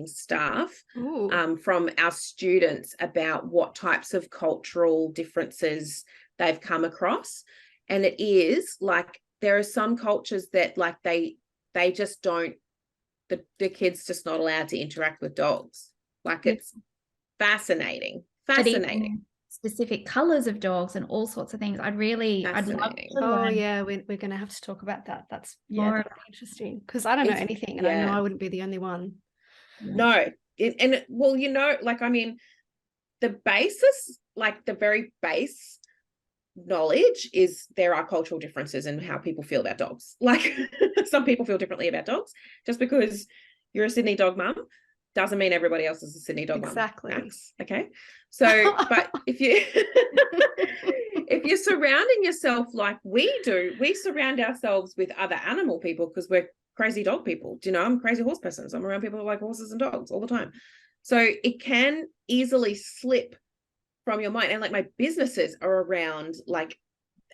stuff from our students about what types of cultural differences they've come across. And it is like, there are some cultures that like they just don't, the kids just not allowed to interact with dogs. Like it's fascinating. Specific colors of dogs and all sorts of things. I'd love to learn. Yeah, we're going to have to talk about that. That's more interesting, because I don't know anything, and I know I wouldn't be the only one. No, well, you know, like, I mean, the basis, like the very base knowledge is there are cultural differences in how people feel about dogs. Like some people feel differently about dogs. Just because you're a Sydney dog mum Doesn't mean everybody else is a Sydney dog Exactly. mum. Max, okay. So, but if you're surrounding yourself like we do, we surround ourselves with other animal people because we're crazy dog people. Do you know, I'm a crazy horse person, so I'm around people who like horses and dogs all the time. So it can easily slip from your mind. And like my businesses are around like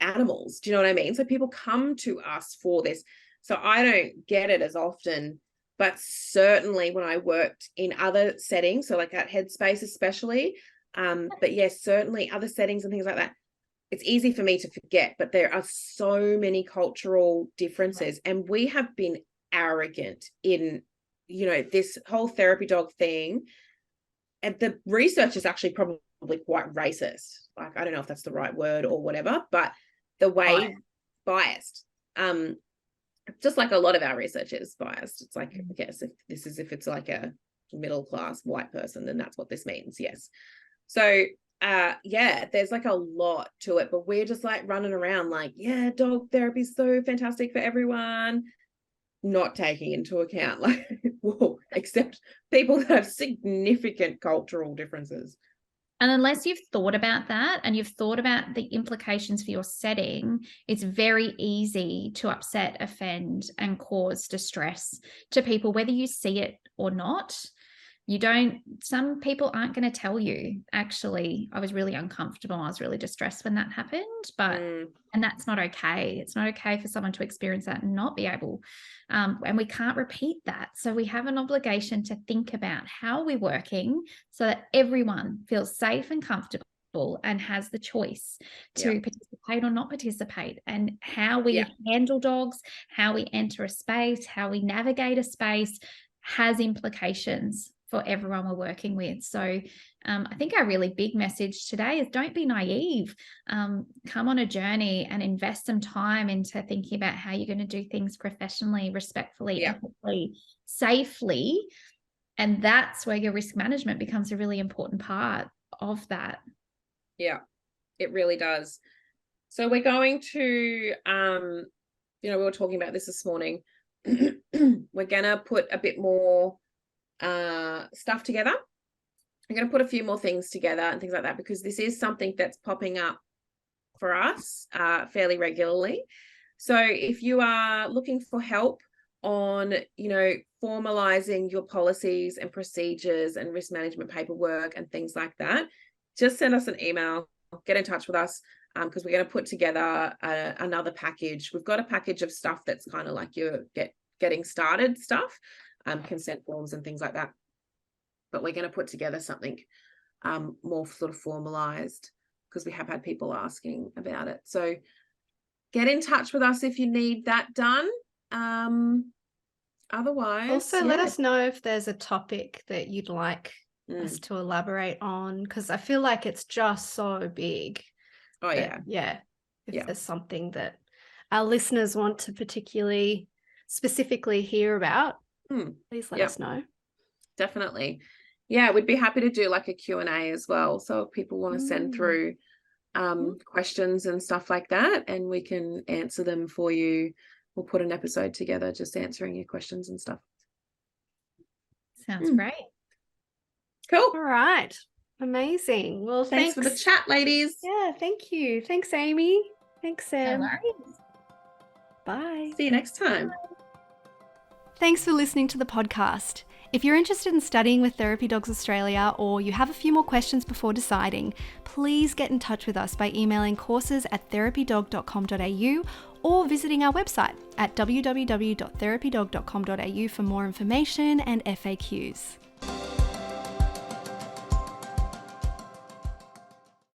animals. Do you know what I mean? So people come to us for this. So I don't get it as often, but certainly when I worked in other settings, so like at Headspace especially, but yes, certainly other settings and things like that, it's easy for me to forget, but there are so many cultural differences, and we have been arrogant in, you know, this whole therapy dog thing. And the research is actually probably quite racist. Like, I don't know if that's the right word or whatever, but the way biased, just like a lot of our research is biased. It's like, I guess if it's like a middle class white person, then that's what this means. Yes. So yeah, there's like a lot to it, but we're just like running around like, yeah, dog therapy is so fantastic for everyone, not taking into account like, whoa, except people that have significant cultural differences. And unless you've thought about that and you've thought about the implications for your setting, it's very easy to upset, offend, and cause distress to people, whether you see it or not. Some people aren't going to tell you, actually, I was really uncomfortable. I was really distressed when that happened, and that's not okay. It's not okay for someone to experience that and not be able, and we can't repeat that. So we have an obligation to think about how we're working so that everyone feels safe and comfortable and has the choice to participate or not participate, and how we handle dogs, how we enter a space, how we navigate a space has implications for everyone we're working with. So I think our really big message today is don't be naive. Come on a journey and invest some time into thinking about how you're going to do things professionally, respectfully, ethically, safely. And that's where your risk management becomes a really important part of that. Yeah, it really does. So we're going to, you know, we were talking about this morning. We're going to put a bit more stuff together. I'm going to put a few more things together and things like that, because this is something that's popping up for us fairly regularly. So if you are looking for help on, you know, formalizing your policies and procedures and risk management paperwork and things like that, just send us an email, get in touch with us, because we're going to put together another package. We've got a package of stuff that's kind of like your getting started stuff, consent forms and things like that. But we're going to put together something more sort of formalized, because we have had people asking about it. So get in touch with us if you need that done. Otherwise, also let us know if there's a topic that you'd like us to elaborate on, because I feel like it's just so big. Oh, if there's something that our listeners want to particularly specifically hear about, please let us know. Definitely. Yeah, we'd be happy to do like a Q&A as well. So if people want to send through questions and stuff like that, and we can answer them for you. We'll put an episode together just answering your questions and stuff. Sounds great. Cool. All right. Amazing. Well, thanks for the chat, ladies. Yeah, thank you. Thanks, Amy. Thanks, Sam. No worries. Bye. See you next time. Thanks for listening to the podcast. If you're interested in studying with Therapy Dogs Australia, or you have a few more questions before deciding, please get in touch with us by emailing courses@therapydog.com.au or visiting our website at www.therapydog.com.au for more information and FAQs.